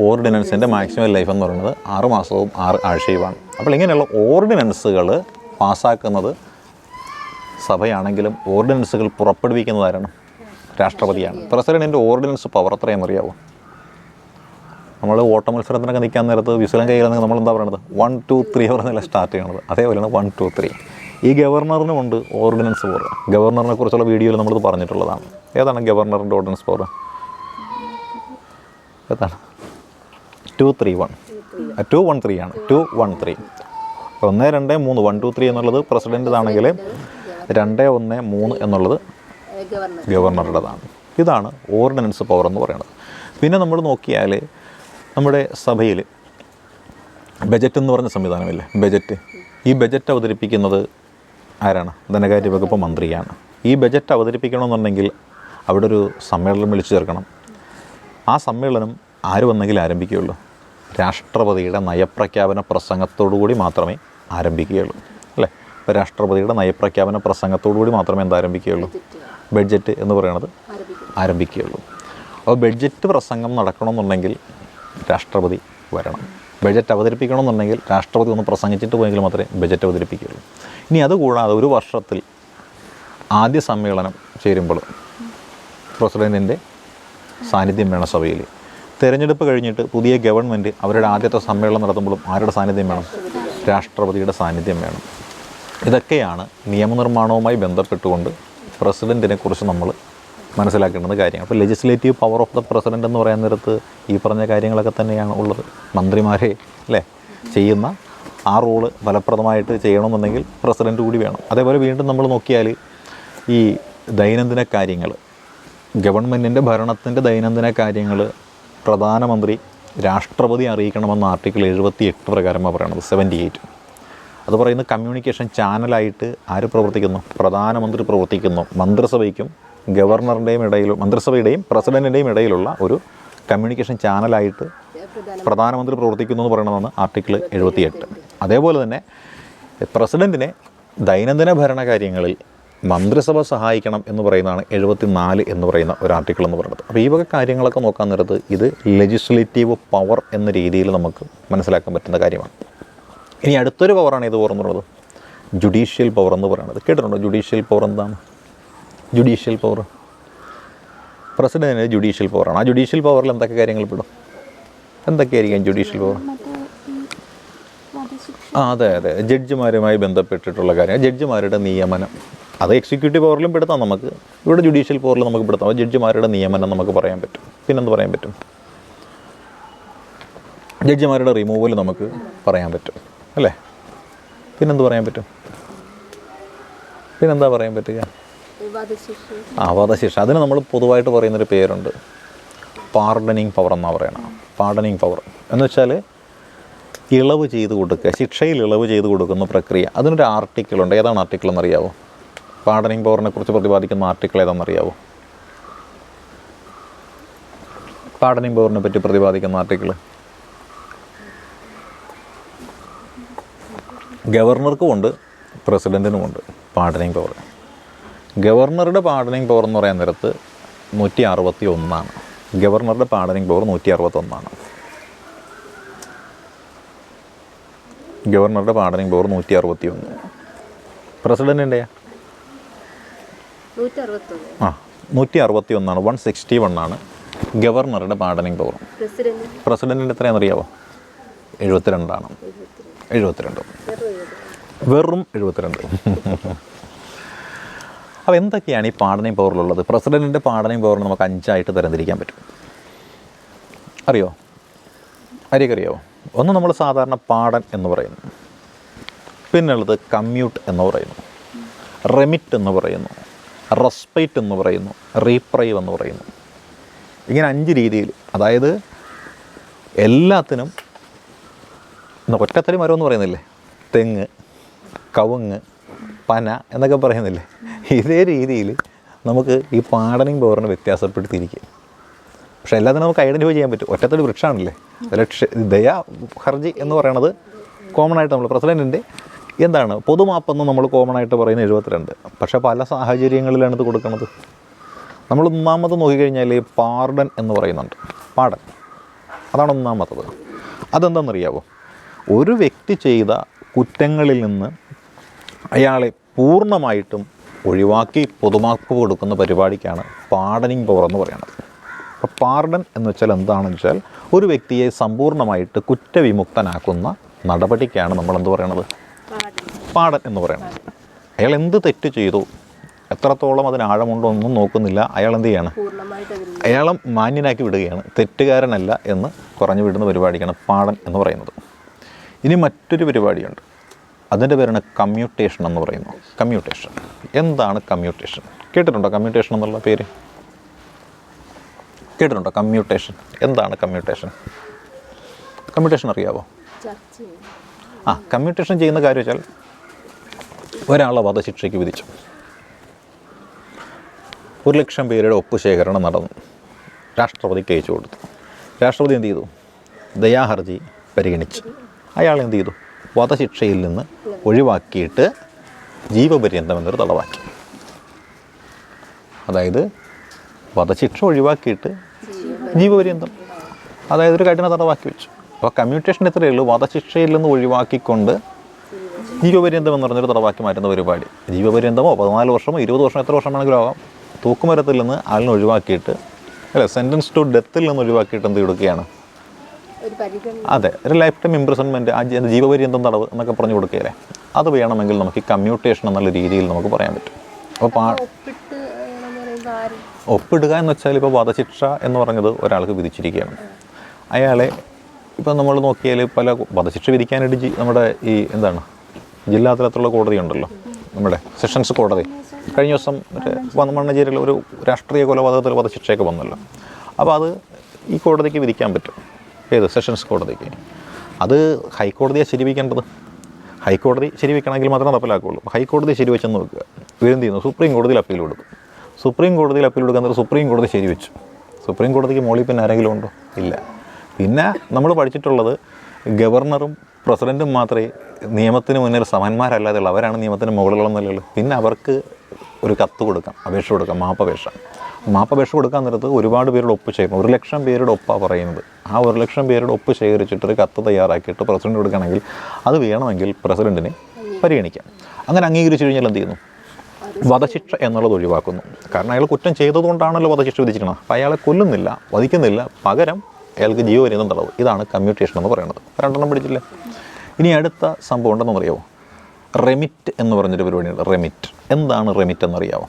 ഓർഡിനൻസിൻ്റെ മാക്സിമം ലൈഫ് എന്ന് പറയുന്നത് 6 മാസവും 6 ആഴ്ചയുമാണ്. അപ്പോൾ ഇങ്ങനെയുള്ള ഓർഡിനൻസുകൾ പാസ്സാക്കുന്നത് സഭയാണെങ്കിലും ഓർഡിനൻസുകൾ പുറപ്പെടുവിക്കുന്നത് ആരാണ്? രാഷ്ട്രപതിയാണ്. പ്രസിഡൻറ്റിൻ്റെ ഓർഡിനൻസ് പവർ എത്രയാണെന്ന് അറിയാമോ? നമ്മൾ ഓട്ട മത്സരത്തിനൊക്കെ നിൽക്കാൻ നേരത്ത് വിസിലം കയ്യിലാണെങ്കിൽ നമ്മൾ എന്താ പറയുന്നത്? 1 2 3 പറഞ്ഞല്ല സ്റ്റാർട്ട് ചെയ്യണത്. അതേപോലെയാണ് 1 2 3. ഈ ഗവർണറിനും ഉണ്ട് ഓർഡിനൻസ് പവർ. ഗവർണറിനെ കുറിച്ചുള്ള വീഡിയോയിൽ നമ്മളിത് പറഞ്ഞിട്ടുള്ളതാണ്. ഏതാണ് ഗവർണറിൻ്റെ ഓർഡിനൻസ് പവർ? ഏതാണ്? 231. 213 ആണ്. 213. 1 2 3 1 2 3 എന്നുള്ളത് പ്രസിഡൻ്റെതാണെങ്കിൽ 2 1 3 എന്നുള്ളത് ഗവർണറുടേതാണ്. ഇതാണ് ഓർഡിനൻസ് പവർ എന്ന് പറയുന്നത്. പിന്നെ നമ്മൾ നോക്കിയാൽ നമ്മുടെ സഭയിൽ ബജറ്റ് എന്ന് പറഞ്ഞ സംവിധാനമില്ലേ? ബജറ്റ്. ഈ ബജറ്റ് അവതരിപ്പിക്കുന്നത് ആരാണ്? ധനകാര്യ വകുപ്പ് മന്ത്രിയാണ്. ഈ ബജറ്റ് അവതരിപ്പിക്കണമെന്നുണ്ടെങ്കിൽ അവിടെ ഒരു സമ്മേളനം വിളിച്ചു ചേർക്കണം. ആ സമ്മേളനം ആര് വന്നെങ്കിൽ ആരംഭിക്കുകയുള്ളൂ? രാഷ്ട്രപതിയുടെ നയപ്രഖ്യാപന പ്രസംഗത്തോടുകൂടി മാത്രമേ ആരംഭിക്കുകയുള്ളൂ, അല്ലേ? ഇപ്പോൾ രാഷ്ട്രപതിയുടെ നയപ്രഖ്യാപന പ്രസംഗത്തോടുകൂടി മാത്രമേ എന്താരംഭിക്കുകയുള്ളൂ? ബഡ്ജറ്റ് എന്ന് പറയുന്നത് ആരംഭിക്കുകയുള്ളൂ. അപ്പോൾ ബഡ്ജറ്റ് പ്രസംഗം നടക്കണമെന്നുണ്ടെങ്കിൽ രാഷ്ട്രപതി വരണം. ബഡ്ജറ്റ് അവതരിപ്പിക്കണമെന്നുണ്ടെങ്കിൽ രാഷ്ട്രപതി ഒന്ന് പ്രസംഗിച്ചിട്ട് പോയെങ്കിൽ മാത്രമേ ബഡ്ജറ്റ് അവതരിപ്പിക്കുകയുള്ളൂ. ഇനി അതുകൂടാതെ ഒരു വർഷത്തിൽ ആദ്യ സമ്മേളനം ചേരുമ്പോൾ പ്രസിഡൻറ്റിൻ്റെ സാന്നിധ്യം വേണം സഭയിൽ. തിരഞ്ഞെടുപ്പ് കഴിഞ്ഞിട്ട് പുതിയ ഗവൺമെൻറ് അവരുടെ ആദ്യത്തെ സമ്മേളനം നടത്തുമ്പോഴും ആരുടെ സാന്നിധ്യം വേണം? രാഷ്ട്രപതിയുടെ സാന്നിധ്യം വേണം. ഇതൊക്കെയാണ് നിയമനിർമ്മാണവുമായി ബന്ധപ്പെട്ടുകൊണ്ട് പ്രസിഡൻറ്റിനെ കുറിച്ച് നമ്മൾ മനസ്സിലാക്കേണ്ടുന്ന കാര്യങ്ങൾ. അപ്പോൾ legislative power of the president എന്ന് പറയുന്ന നേരത്ത് ഈ പറഞ്ഞ കാര്യങ്ങളൊക്കെ തന്നെയാണ് ഉള്ളത്. മന്ത്രിമാരെ അല്ലേ ചെയ്യുന്ന ആ റോള് ഫലപ്രദമായിട്ട് ചെയ്യണമെന്നുണ്ടെങ്കിൽ പ്രസിഡൻറ്റ് കൂടി വേണം. അതേപോലെ വീണ്ടും നമ്മൾ നോക്കിയാൽ ഈ ദൈനംദിന കാര്യങ്ങൾ, ഗവൺമെൻറ്റിൻ്റെ ഭരണത്തിൻ്റെ ദൈനംദിന കാര്യങ്ങൾ പ്രധാനമന്ത്രി രാഷ്ട്രപതി അറിയിക്കണമെന്ന ആർട്ടിക്കിൾ 78 പ്രകാരമാണ് പറയണത്. 78 അത് പറയുന്നത് കമ്മ്യൂണിക്കേഷൻ ചാനലായിട്ട് ആര് പ്രവർത്തിക്കുന്നു? പ്രധാനമന്ത്രി പ്രവർത്തിക്കുന്നു. മന്ത്രിസഭയ്ക്കും ഗവർണറുടെയും ഇടയിലും മന്ത്രിസഭയുടെയും പ്രസിഡൻറ്റിൻ്റെയും ഇടയിലുള്ള ഒരു കമ്മ്യൂണിക്കേഷൻ ചാനലായിട്ട് പ്രധാനമന്ത്രി പ്രവർത്തിക്കുന്നു എന്ന് പറയണതാണ് ആർട്ടിക്കിൾ 78. അതേപോലെ തന്നെ പ്രസിഡൻറ്റിനെ ദൈനംദിന ഭരണകാര്യങ്ങളിൽ മന്ത്രിസഭ സഹായിക്കണം എന്ന് പറയുന്നതാണ് 74 എന്ന് പറയുന്ന ഒരു ആർട്ടിക്കിൾ എന്ന് പറയുന്നത്. അപ്പോൾ ഈ വക കാര്യങ്ങളൊക്കെ നോക്കാൻ നേരത്ത് ഇത് ലെജിസ്ലേറ്റീവ് പവർ എന്ന രീതിയിൽ നമുക്ക് മനസ്സിലാക്കാൻ പറ്റുന്ന കാര്യമാണ്. ഇനി അടുത്തൊരു പവറാണ് ഇത് എന്ന് പറയുന്നത് ജുഡീഷ്യൽ പവർ എന്ന് പറയുന്നത്. കേട്ടിട്ടുണ്ടോ ജുഡീഷ്യൽ പവർ എന്താണ്? ജുഡീഷ്യൽ പവർ പ്രസിഡൻറ്റിന് ജുഡീഷ്യൽ പവറാണ്. ആ ജുഡീഷ്യൽ പവറിൽ എന്തൊക്കെ കാര്യങ്ങൾ പെടും? എന്തൊക്കെയായിരിക്കും ജുഡീഷ്യൽ പവർ? അതെ അതെ, ജഡ്ജിമാരുമായി ബന്ധപ്പെട്ടിട്ടുള്ള കാര്യം, ജഡ്ജിമാരുടെ നിയമനം. അത് എക്സിക്യൂട്ടീവ് പവറിലും പെടുത്താം നമുക്ക്. ഇവിടെ ജുഡീഷ്യൽ പവറിൽ നമുക്ക് പെടുത്താം. അപ്പോൾ ജഡ്ജിമാരുടെ നിയമനം നമുക്ക് പറയാൻ പറ്റും. പിന്നെന്ത് പറയാൻ പറ്റും? ജഡ്ജിമാരുടെ റിമൂവൽ നമുക്ക് പറയാൻ പറ്റും, അല്ലേ? പിന്നെന്ത് പറയാൻ പറ്റും? പിന്നെന്താ പറയാൻ പറ്റുക? വധശിക്ഷ. അതിന് നമ്മൾ പൊതുവായിട്ട് പറയുന്നൊരു പേരുണ്ട്, പാർഡനിങ് പവർ എന്നാണ് പറയണം. പാർഡനിങ് പവർ എന്ന് വെച്ചാൽ ഇളവ് ചെയ്ത് കൊടുക്കുക, ശിക്ഷയിൽ ഇളവ് ചെയ്ത് കൊടുക്കുന്ന പ്രക്രിയ. അതിനൊരു ആർട്ടിക്കിളുണ്ട്. ഏതാണ് ആർട്ടിക്കിൾ എന്നറിയാവോ? പാർഡനിങ് പവറിനെ കുറിച്ച് പ്രതിപാദിക്കുന്ന ആർട്ടിക്കിൾ ഏതാണെന്നറിയാവോ? പാർഡനിങ് പവറിനെ പറ്റി പ്രതിപാദിക്കുന്ന ആർട്ടിക്കിൾ ഗവർണർക്കുമുണ്ട് പ്രസിഡൻറ്റിനുമുണ്ട് പാർഡനിങ് പവർ. ഗവർണറുടെ പാർഡനിങ് പവർ എന്ന് പറയാൻ നേരത്ത് 161. ഗവർണറുടെ പാർഡനിങ് പവർ 161. ഗവർണറുടെ പാർഡനിങ് പവർ 161. പ്രസിഡൻറ്റിൻ്റെയാ 161. 161 ഗവർണറുടെ പാർഡനിങ് പവർ. പ്രസിഡൻറ്റിൻ്റെ എത്രയാണെന്നറിയാവോ? 72. 72, വെറും 72. അപ്പോൾ എന്തൊക്കെയാണ് ഈ പാർഡനിങ് പവറിലുള്ളത്? പ്രസിഡൻറ്റിൻ്റെ പാർഡനിങ് പവറിന് നമുക്ക് 5 തരംതിരിക്കാൻ പറ്റും. അറിയോ? അറിയാമോ? ഒന്ന് നമ്മൾ സാധാരണ പാർഡൻ എന്ന് പറയുന്നു, പിന്നുള്ളത് കമ്മ്യൂട്ട് എന്ന് പറയുന്നു, റെമിറ്റ് എന്ന് പറയുന്നു, റെസ്പൈറ്റ് എന്ന് പറയുന്നു, റീപ്രൈവ് എന്ന് പറയുന്നു. ഇങ്ങനെ 5 രീതിയിൽ, അതായത് എല്ലാത്തിനും ഒറ്റത്തടി മരം എന്ന് പറയുന്നില്ലേ, തെങ്ങ്, കവുങ്ങ്, പന എന്നൊക്കെ പറയുന്നില്ലേ, ഇതേ രീതിയിൽ നമുക്ക് ഈ പാർഡനിങ് പവറിനെ വ്യത്യാസപ്പെടുത്തിയിരിക്കും. പക്ഷേ എല്ലാത്തിനും നമുക്ക് ഐഡൻറ്റിഫൈ ചെയ്യാൻ പറ്റും. ഒറ്റത്തടി വൃക്ഷമാണല്ലേ. ദയാ ഹർജി എന്ന് പറയുന്നത് കോമൺ ആയിട്ട് നമ്മൾ പ്രസിഡൻറ്റിൻ്റെ എന്താണ് പൊതുമാപ്പെന്ന് നമ്മൾ കോമൺ ആയിട്ട് പറയുന്നത് 72. പക്ഷേ പല സാഹചര്യങ്ങളിലാണ് ഇത് കൊടുക്കുന്നത്. നമ്മൾ ഒന്നാമത് നോക്കിക്കഴിഞ്ഞാൽ പാർഡൻ എന്ന് പറയുന്നുണ്ട്. പാർഡൻ അതാണ് ഒന്നാമത്തത്. അതെന്താണെന്നറിയാവോ? ഒരു വ്യക്തി ചെയ്ത കുറ്റങ്ങളിൽ നിന്ന് അയാളെ പൂർണ്ണമായിട്ടും ഒഴിവാക്കി പൊതുമാപ്പ് കൊടുക്കുന്ന പരിപാടിക്കാണ് പാർഡനിങ് പവർ എന്ന് പറയുന്നത്. അപ്പോൾ പാർഡൻ എന്ന് വെച്ചാൽ എന്താണെന്ന് വെച്ചാൽ ഒരു വ്യക്തിയെ സമ്പൂർണ്ണമായിട്ട് കുറ്റവിമുക്തനാക്കുന്ന നടപടിക്കാണ് നമ്മളെന്ത് പറയണത്? പാർഡൻ എന്ന് പറയുന്നത്. അയാൾ എന്ത് തെറ്റ് ചെയ്തു, എത്രത്തോളം അതിന് ആഴമുണ്ടോ ഒന്നും നോക്കുന്നില്ല. അയാൾ എന്ത് ചെയ്യാണ്? അയാളെ മാന്യനാക്കി വിടുകയാണ്. തെറ്റുകാരനല്ല എന്ന് പറഞ്ഞു വിടുന്ന പരിപാടിക്കാണ് പാർഡൻ എന്ന് പറയുന്നത്. ഇനി മറ്റൊരു പരിപാടിയുണ്ട്, അതിൻ്റെ പേരാണ് കമ്മ്യൂട്ടേഷൻ എന്ന് പറയുന്നു. കമ്മ്യൂട്ടേഷൻ എന്താണ്? കമ്മ്യൂട്ടേഷൻ കേട്ടിട്ടുണ്ടോ? കമ്മ്യൂട്ടേഷൻ എന്നുള്ള പേര് കേട്ടിട്ടുണ്ടോ? കമ്മ്യൂട്ടേഷൻ എന്താണ്? കമ്മ്യൂട്ടേഷൻ കമ്മ്യൂട്ടേഷൻ അറിയാവോ? കമ്മ്യൂട്ടേഷൻ ചെയ്യുന്ന കാര്യം വെച്ചാൽ ഒരാളെ വധശിക്ഷയ്ക്ക് വിധിച്ചു. 1,00,000 പേരുടെ ഒപ്പ് ശേഖരണം നടന്നു. രാഷ്ട്രപതിക്ക് അയച്ചു കൊടുത്തു. രാഷ്ട്രപതി എന്ത് ചെയ്തു? ദയാഹർജി പരിഗണിച്ച് അയാൾ എന്ത് ചെയ്തു? വധശിക്ഷയിൽ നിന്ന് ഒഴിവാക്കിയിട്ട് ജീവപര്യന്തം എന്നൊരു തടവാക്കി. അതായത് വധശിക്ഷ ഒഴിവാക്കിയിട്ട് ജീവപര്യന്തം, അതായത് ഒരു കഠിന തടവാക്കി വെച്ചു. അപ്പോൾ കമ്മ്യൂട്ടേഷൻ എത്രയേ ഉള്ളൂ? വധശിക്ഷയിൽ നിന്ന് ഒഴിവാക്കിക്കൊണ്ട് ജീവപര്യന്തം എന്ന് പറഞ്ഞൊരു തടവാക്കി മാറ്റുന്ന പരിപാടി. ജീവപര്യന്തമോ 14 വർഷമോ 20 വർഷമോ എത്ര വർഷം വേണമെങ്കിലും ആകാം. തൂക്കുമരത്തിൽ നിന്ന് ആളിനെ ഒഴിവാക്കിയിട്ട്, അല്ല, സെൻറ്റൻസ് ടു ഡെത്തിൽ നിന്ന് ഒഴിവാക്കിയിട്ട് എന്ത് കൊടുക്കുകയാണ്? അതെ, ഒരു ലൈഫ് ടൈം ഇംപ്രിസൺമെൻറ്റ്, ജീവപര്യന്തം തടവ് എന്നൊക്കെ പറഞ്ഞു കൊടുക്കുകയല്ലേ. അത് വേണമെങ്കിൽ നമുക്ക് ഈ കമ്മ്യൂട്ടേഷൻ എന്നുള്ള രീതിയിൽ നമുക്ക് പറയാൻ പറ്റും. അപ്പോൾ ഒപ്പിടുക എന്ന് വെച്ചാൽ ഇപ്പോൾ വധശിക്ഷ എന്ന് പറഞ്ഞത് ഒരാൾക്ക് വിധിച്ചിരിക്കുകയാണ്. അയാളെ ഇപ്പോൾ നമ്മൾ നോക്കിയാൽ പല വധശിക്ഷ വിധിക്കാനായിട്ട് നമ്മുടെ ഈ എന്താണ് ജില്ലാ തലത്തിലുള്ള കോടതി ഉണ്ടല്ലോ, നമ്മുടെ സെഷൻസ് കോടതി. കഴിഞ്ഞ ദിവസം മണ്ണഞ്ചേരിയിൽ ഒരു രാഷ്ട്രീയ കൊലപാതകത്തിൽ വധശിക്ഷയൊക്കെ വന്നല്ലോ. അപ്പോൾ അത് ഈ കോടതിക്ക് വിധിക്കാൻ പറ്റും. ഏത്? സെഷൻസ് കോടതിക്ക്. അത് ഹൈക്കോടതിയെ ശരിവയ്ക്കേണ്ടത്. ഹൈക്കോടതി ശരിവയ്ക്കണമെങ്കിൽ മാത്രമേ നടപ്പിലാക്കുകയുള്ളൂ. ഹൈക്കോടതി ശരിവെച്ചെന്ന് നോക്കുക. ഇവരെന്ത് ചെയ്യുന്നു? സുപ്രീം കോടതിയിൽ അപ്പീൽ കൊടുക്കും. സുപ്രീം കോടതിയിൽ അപ്പീൽ കൊടുക്കാൻ സുപ്രീം കോടതി ശരിവെച്ചു. സുപ്രീം കോടതിക്ക് മുകളിൽ പിന്നെ ആരെങ്കിലും ഉണ്ടോ? ഇല്ല. പിന്നെ നമ്മൾ പഠിച്ചിട്ടുള്ളത് ഗവർണറും പ്രസിഡൻറ്റും മാത്രമേ നിയമത്തിന് മുന്നിൽ സമന്മാരല്ലാതെയുള്ള, അവരാണ് നിയമത്തിന് മുകളിലുള്ളതെന്നുള്ളത്. പിന്നെ അവർക്ക് ഒരു കത്ത് കൊടുക്കാം, അപേക്ഷ കൊടുക്കാം, മാപ്പപേക്ഷ കൊടുക്കാൻ നേരത്ത് ഒരുപാട് പേരുടെ ഒപ്പ് ശേഖരണം, 1,00,000 പേരുടെ ഒപ്പാണ് പറയുന്നത്. ആ 1,00,000 പേരുടെ ഒപ്പ് ശേഖരിച്ചിട്ട് ഒരു കത്ത് തയ്യാറാക്കിയിട്ട് പ്രസിഡന്റ് കൊടുക്കുകയാണെങ്കിൽ അത് വേണമെങ്കിൽ പ്രസിഡന്റിനെ പരിഗണിക്കാം. അങ്ങനെ അംഗീകരിച്ചു കഴിഞ്ഞാൽ എന്ത് ചെയ്യുന്നു? വധശിക്ഷ എന്നുള്ളത് ഒഴിവാക്കുന്നു. കാരണം അയാൾ കുറ്റം ചെയ്തതുകൊണ്ടാണല്ലോ വധശിക്ഷ വിധിച്ചിരിക്കുന്നത്. അപ്പോൾ അയാളെ കൊല്ലുന്നില്ല, വധിക്കുന്നില്ല, പകരം അയാൾക്ക് ജീവപര്യന്തം തടവ്. ഇതാണ് കമ്മ്യൂട്ടേഷൻ എന്ന് പറയുന്നത്. 2 പിടിച്ചില്ലേ? ഇനി അടുത്ത സംഭവം ഉണ്ടെന്ന് അറിയാമോ? റെമിറ്റ് എന്ന് പറഞ്ഞൊരു പരിപാടിയുണ്ട്. റെമിറ്റ് എന്താണ്? റെമിറ്റ് എന്നറിയാമോ?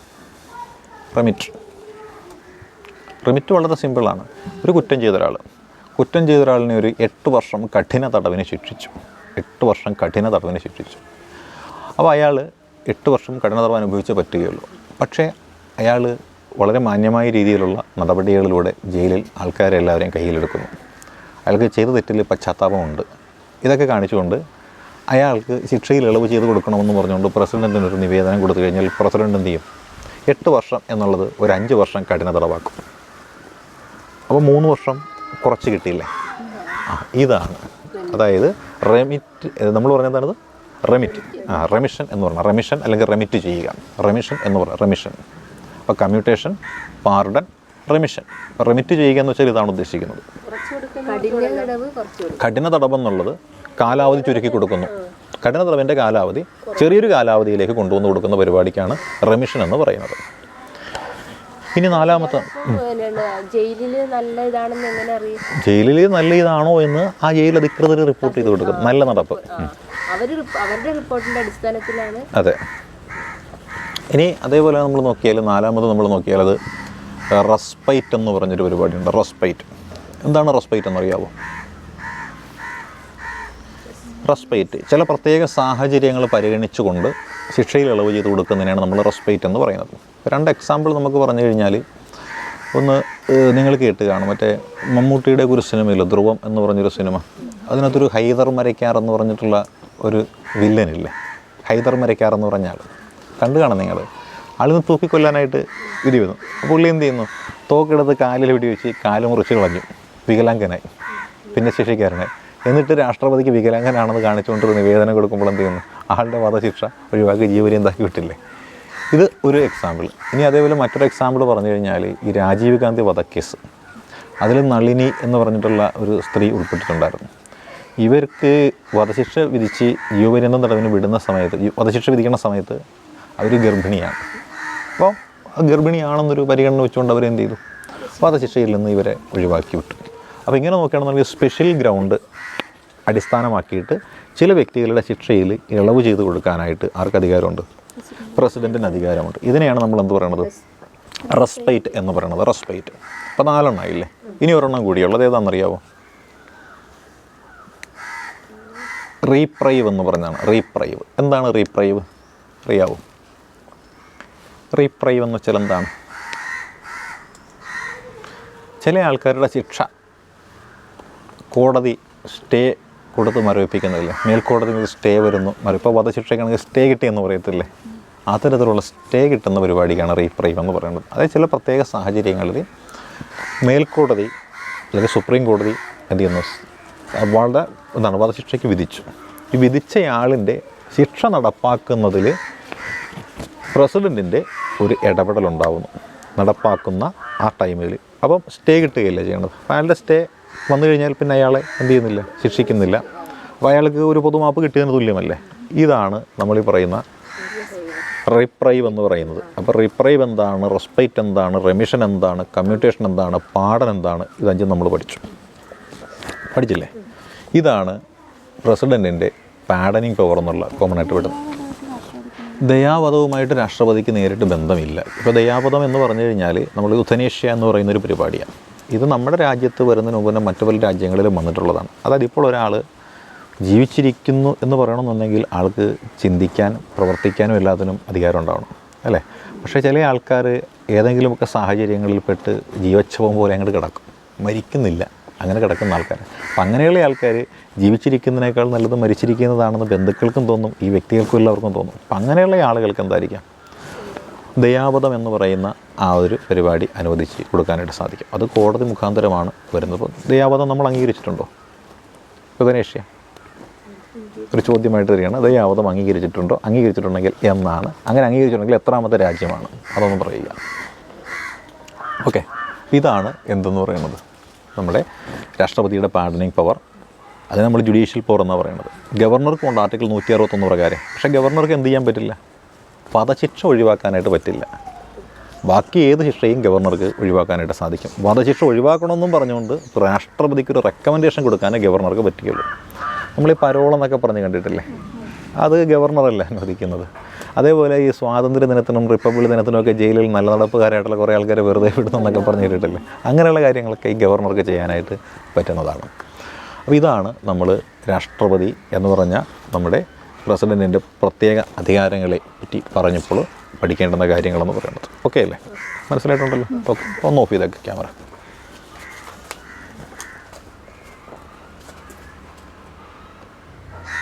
റെമിറ്റ് വളരെ സിമ്പിളാണ്. ഒരു കുറ്റം ചെയ്ത ഒരാളിനെ ഒരു 8 വർഷം കഠിന തടവിന് ശിക്ഷിച്ചു. 8 വർഷം കഠിന തടവിന് ശിക്ഷിച്ചു. അപ്പോൾ അയാൾ 8 വർഷം കഠിന തടവ് അനുഭവിച്ചേ പറ്റുകയുള്ളൂ. പക്ഷേ അയാൾ വളരെ മാന്യമായ രീതിയിലുള്ള നടപടികളിലൂടെ ജയിലിൽ ആൾക്കാരെ എല്ലാവരെയും കയ്യിലെടുക്കുന്നു. അയാൾക്ക് ചെയ്ത തെറ്റിൽ പശ്ചാത്താപമുണ്ട്. ഇതൊക്കെ കാണിച്ചുകൊണ്ട് അയാൾക്ക് ശിക്ഷയിൽ ഇളവ് ചെയ്ത് കൊടുക്കണമെന്ന് പറഞ്ഞുകൊണ്ട് പ്രസിഡൻറ്റിനൊരു നിവേദനം കൊടുത്തു കഴിഞ്ഞാൽ പ്രസിഡന്റ് എന്ത് ചെയ്യും? 8 വർഷം എന്നുള്ളത് ഒരു 5 വർഷം കഠിന തടവാക്കും. അപ്പോൾ 3 വർഷം കുറച്ച് കിട്ടിയില്ലേ? ഇതാണ്. അതായത് റെമിറ്റ് നമ്മൾ പറഞ്ഞതാണത്. റെമിഷൻ എന്ന് പറഞ്ഞാൽ റെമിഷൻ അല്ലെങ്കിൽ റെമിറ്റ് ചെയ്യുക. റെമിഷൻ എന്ന് പറഞ്ഞാൽ റെമിഷൻ. അപ്പോൾ കമ്മ്യൂട്ടേഷൻ, പാർഡൺ, റെമിഷൻ. അപ്പോൾ റെമിറ്റ് ചെയ്യുക എന്ന് വെച്ചാൽ ഇതാണ് ഉദ്ദേശിക്കുന്നത്. കഠിന തടവ് എന്നുള്ളത് കാലാവധി ചുരുക്കി കൊടുക്കുന്നു. കഠിന തടവിൻ്റെ കാലാവധി ചെറിയൊരു കാലാവധിയിലേക്ക് കൊണ്ടുവന്ന് കൊടുക്കുന്ന പരിപാടിക്കാണ് റെമിഷൻ എന്ന് പറയുന്നത്. ഇനി 4ാമത്തെ, ജയിലിൽ നല്ല ഇതാണോ എന്ന് ആ ജയിൽ അധികൃതർ റിപ്പോർട്ട് ചെയ്ത് കൊടുക്കും. നല്ല നടപ്പ് അവരുടെ റിപ്പോർട്ടിൻ്റെ അടിസ്ഥാനത്തിലാണ്. അതെ. ഇനി അതേപോലെ നമ്മൾ നോക്കിയാൽ 4ാമത് നമ്മൾ നോക്കിയാൽ അത് റെസ്പൈറ്റ് എന്ന് പറഞ്ഞൊരു പരിപാടിയുണ്ട്. റെസ്പൈറ്റ് എന്താണ്? റെസ്പൈറ്റ് എന്നറിയാമോ? റെസ്പൈറ്റ് ചില പ്രത്യേക സാഹചര്യങ്ങൾ പരിഗണിച്ചുകൊണ്ട് ശിക്ഷയിൽ ഇളവ് ചെയ്ത് കൊടുക്കുന്നതിനാണ് നമ്മൾ റെസ്പൈറ്റ് എന്ന് പറയുന്നത്. 2 എക്സാമ്പിൾ നമുക്ക് പറഞ്ഞു കഴിഞ്ഞാൽ, ഒന്ന് നിങ്ങൾ കേട്ട് കാണും, മറ്റേ മമ്മൂട്ടിയുടെ ഒരു സിനിമയില്ല, ധ്രുവം എന്ന് പറഞ്ഞൊരു സിനിമ. അതിനകത്തൊരു ഹൈദർ മരക്കാർ എന്ന് പറഞ്ഞിട്ടുള്ള ഒരു വില്ലനില്ലേ? ഹൈദർ മരക്കാർ എന്ന് പറഞ്ഞാൽ കണ്ടു കാണാം നിങ്ങൾ. ആളിന്ന് തൂക്കിക്കൊല്ലാനായിട്ട് വിധി വന്നു. അപ്പോൾ പുള്ളി എന്ത് ചെയ്യുന്നു? തോക്കെടുത്ത് കാലിൽ വെടിവെച്ച് കാല് മുറിച്ച് കളഞ്ഞു. വികലാംഗനായി, ഭിന്നശേഷിക്കാരനായി. എന്നിട്ട് രാഷ്ട്രപതിക്ക് വികലാംഗനാണെന്ന് കാണിച്ചുകൊണ്ടൊരു നിവേദനം കൊടുക്കുമ്പോൾ എന്ത് ചെയ്യുന്നു? ആളുടെ വധശിക്ഷ ഒഴിവാക്കി ജീവപര്യന്തമാക്കി വിട്ടില്ലേ? ഇത് ഒരു എക്സാമ്പിൾ. ഇനി അതേപോലെ മറ്റൊരു എക്സാമ്പിൾ പറഞ്ഞു കഴിഞ്ഞാൽ ഈ രാജീവ് ഗാന്ധി വധക്കേസ്. അതിൽ നളിനി എന്ന് പറഞ്ഞിട്ടുള്ള ഒരു സ്ത്രീ ഉൾപ്പെട്ടിട്ടുണ്ടായിരുന്നു. ഇവർക്ക് വധശിക്ഷ വിധിച്ച് ജീവപര്യന്തം തടവിന് വിടുന്ന സമയത്ത്, വധശിക്ഷ വിധിക്കുന്ന സമയത്ത് അവർ ഗർഭിണിയാണ്. അപ്പോൾ ഗർഭിണിയാണെന്നൊരു പരിഗണന വെച്ചുകൊണ്ട് അവരെന്ത് ചെയ്തു? വധശിക്ഷയിൽ നിന്ന് ഇവരെ ഒഴിവാക്കി വിട്ടു. അപ്പോൾ ഇങ്ങനെ നോക്കുകയാണെന്നുണ്ടെങ്കിൽ സ്പെഷ്യൽ ഗ്രൗണ്ട് അടിസ്ഥാനമാക്കിയിട്ട് ചില വ്യക്തികളുടെ ശിക്ഷയിൽ ഇളവ് ചെയ്ത് കൊടുക്കാനായിട്ട് ആർക്ക് അധികാരമുണ്ട്? പ്രസിഡൻറ്റിന് അധികാരമുണ്ട്. ഇതിനെയാണ് നമ്മൾ എന്ത് പറയുന്നത്? റെസ്പൈറ്റ് എന്ന് പറയുന്നത്. റെസ്പൈറ്റ്. അപ്പോൾ 4 എണ്ണമായില്ലേ? ഇനി ഒരെണ്ണം കൂടിയുള്ളത് ഏതാണെന്നറിയാവോ? റീപ്രൈവ് എന്ന് പറഞ്ഞാണ്. റീപ്രൈവ് എന്താണ്? റീപ്രൈവ് അറിയാവോ? റീപ്രൈവ് എന്ന് വെച്ചാൽ എന്താണ്? ചില ആൾക്കാരുടെ ശിക്ഷ കോടതി സ്റ്റേ കൊടുത്ത് മരവിപ്പിക്കുന്നില്ലേ, മേൽക്കോടതിയിൽ നിന്ന് സ്റ്റേ വരുന്നു, ഇപ്പോൾ വധശിക്ഷയ്ക്കാണെങ്കിൽ സ്റ്റേ കിട്ടിയെന്ന് പറയത്തില്ലേ, അത്തരത്തിലുള്ള സ്റ്റേ കിട്ടുന്ന പരിപാടിക്കാണ് റീപ്രൈം എന്ന് പറയുന്നത്. അതായത് ചില പ്രത്യേക സാഹചര്യങ്ങളിൽ മേൽക്കോടതി അല്ലെങ്കിൽ സുപ്രീം കോടതി എന്ത് ചെയ്യുന്നു, വളരെ വധശിക്ഷയ്ക്ക് വിധിച്ചു. ഈ വിധിച്ചയാളിൻ്റെ ശിക്ഷ നടപ്പാക്കുന്നതിൽ പ്രസിഡൻറ്റിൻ്റെ ഒരു ഇടപെടലുണ്ടാവുന്നു നടപ്പാക്കുന്ന ആ ടൈമിൽ. അപ്പം സ്റ്റേ കിട്ടുകയില്ല ചെയ്യണത്. അപ്പോൾ അയാളുടെ സ്റ്റേ വന്നു കഴിഞ്ഞാൽ പിന്നെ അയാളെ എന്ത് ചെയ്യുന്നില്ല, ശിക്ഷിക്കുന്നില്ല. അപ്പോൾ അയാൾക്ക് ഒരു പൊതുമാപ്പ് കിട്ടിയതിന് തുല്യമല്ലേ. ഇതാണ് നമ്മളീ പറയുന്ന റീപ്രൈവ് എന്ന് പറയുന്നത്. അപ്പോൾ റീപ്രൈവ് എന്താണ്, റെസ്പെക്റ്റ് എന്താണ്, റെമിഷൻ എന്താണ്, കമ്മ്യൂട്ടേഷൻ എന്താണ്, പാടൻ എന്താണ്, ഇതഞ്ചും നമ്മൾ പഠിച്ചില്ലേ. ഇതാണ് പ്രസിഡൻറ്റിൻ്റെ പാഡനിങ് പവർ എന്നുള്ള കോമണായിട്ട് വിടുന്നത്. ദയാവധവുമായിട്ട് രാഷ്ട്രപതിക്ക് നേരിട്ട് ബന്ധമില്ല. ഇപ്പോൾ ദയാവധം എന്ന് പറഞ്ഞു കഴിഞ്ഞാൽ നമ്മൾ യുദ്ധനേഷ്യ എന്ന് പറയുന്നൊരു പരിപാടിയാണ്. ഇത് നമ്മുടെ രാജ്യത്ത് വരുന്നതിന് മുമ്പ് തന്നെ മറ്റു പല രാജ്യങ്ങളിലും വന്നിട്ടുള്ളതാണ്. അതായത് ഇപ്പോൾ ഒരാൾ ജീവിച്ചിരിക്കുന്നു എന്ന് പറയണമെന്നുണ്ടെങ്കിൽ ആൾക്ക് ചിന്തിക്കാൻ പ്രവർത്തിക്കാനും എല്ലാത്തിനും അധികാരം ഉണ്ടാവണം അല്ലേ. പക്ഷേ ചില ആൾക്കാർ ഏതെങ്കിലുമൊക്കെ സാഹചര്യങ്ങളിൽപ്പെട്ട് ജീവച്ഛവം പോലെ അങ്ങോട്ട് കിടക്കും, മരിക്കുന്നില്ല, അങ്ങനെ കിടക്കുന്ന ആൾക്കാർ. അപ്പം അങ്ങനെയുള്ള ആൾക്കാർ ജീവിച്ചിരിക്കുന്നതിനേക്കാൾ നല്ലത് മരിച്ചിരിക്കുന്നതാണെന്ന് ബന്ധുക്കൾക്കും തോന്നും, ഈ വ്യക്തികൾക്കും എല്ലാവർക്കും തോന്നും. അപ്പം അങ്ങനെയുള്ള ആളുകൾക്ക് എന്തായിരിക്കാം, ദയാവധം എന്ന് പറയുന്ന ആ ഒരു പരിപാടി അനുവദിച്ച് കൊടുക്കാനായിട്ട് സാധിക്കും. അത് കോടതി മുഖാന്തരമാണ് വരുന്നത്. അപ്പോൾ ദയാവധം നമ്മൾ അംഗീകരിച്ചിട്ടുണ്ടോ? യുദ്ധനേഷ്യ ഒരു ചോദ്യമായിട്ട് തരികയാണ്. ദയാവധം അംഗീകരിച്ചിട്ടുണ്ടോ? അംഗീകരിച്ചിട്ടുണ്ടെങ്കിൽ എന്നാണ്, അങ്ങനെ അംഗീകരിച്ചിട്ടുണ്ടെങ്കിൽ എത്രാമത്തെ രാജ്യമാണ്, അതൊന്നും പറയുക. ഓക്കെ, ഇതാണ് എന്തെന്ന് പറയുന്നത് നമ്മുടെ രാഷ്ട്രപതിയുടെ പാർഡനിങ് പവർ. അത് നമ്മൾ ജുഡീഷ്യൽ പവർ എന്നാണ് പറയുന്നത്. ഗവർണർക്ക് ഉണ്ട് ആർട്ടിക്കിൾ 161 പ്രകാരം. പക്ഷേ ഗവർണർക്ക് എന്ത് ചെയ്യാൻ പറ്റില്ല, വധശിക്ഷ ഒഴിവാക്കാനായിട്ട് പറ്റില്ല. ബാക്കി ഏത് ശിക്ഷയും ഗവർണർക്ക് ഒഴിവാക്കാനായിട്ട് സാധിക്കും. വധശിക്ഷ ഒഴിവാക്കണമെന്നും പറഞ്ഞുകൊണ്ട് രാഷ്ട്രപതിക്ക് ഒരു റെക്കമെൻഡേഷൻ കൊടുക്കാനേ ഗവർണർക്ക് പറ്റുകയുള്ളൂ. നമ്മളീ പരോളെന്നൊക്കെ പറഞ്ഞ് കണ്ടിട്ടില്ലേ, അത് ഗവർണറല്ല അനുവദിക്കുന്നത്. അതേപോലെ ഈ സ്വാതന്ത്ര്യ ദിനത്തിനും റിപ്പബ്ലിക് ദിനത്തിനുമൊക്കെ ജയിലിൽ നല്ല നടപ്പുകാരായിട്ടുള്ള കുറേ ആൾക്കാരെ വെറുതെ വിടുന്നതെന്നൊക്കെ പറഞ്ഞ് കേട്ടിട്ടില്ലേ. അങ്ങനെയുള്ള കാര്യങ്ങളൊക്കെ ഈ ഗവർണർക്ക് ചെയ്യാനായിട്ട് പറ്റുന്നതാണ്. അപ്പോൾ ഇതാണ് നമ്മൾ രാഷ്ട്രപതി എന്ന് പറഞ്ഞ നമ്മുടെ പ്രസിഡൻറ്റിൻ്റെ പ്രത്യേക അധികാരങ്ങളെ പറ്റി പറഞ്ഞപ്പോൾ പഠിക്കേണ്ടുന്ന കാര്യങ്ങളെന്ന് പറയുന്നത്. ഓക്കെ അല്ലേ, മനസ്സിലായിട്ടുണ്ടല്ലോ? ഓക്കെ, ഒന്ന് ഓഫ് ചെയ്തേക്ക് ക്യാമറ.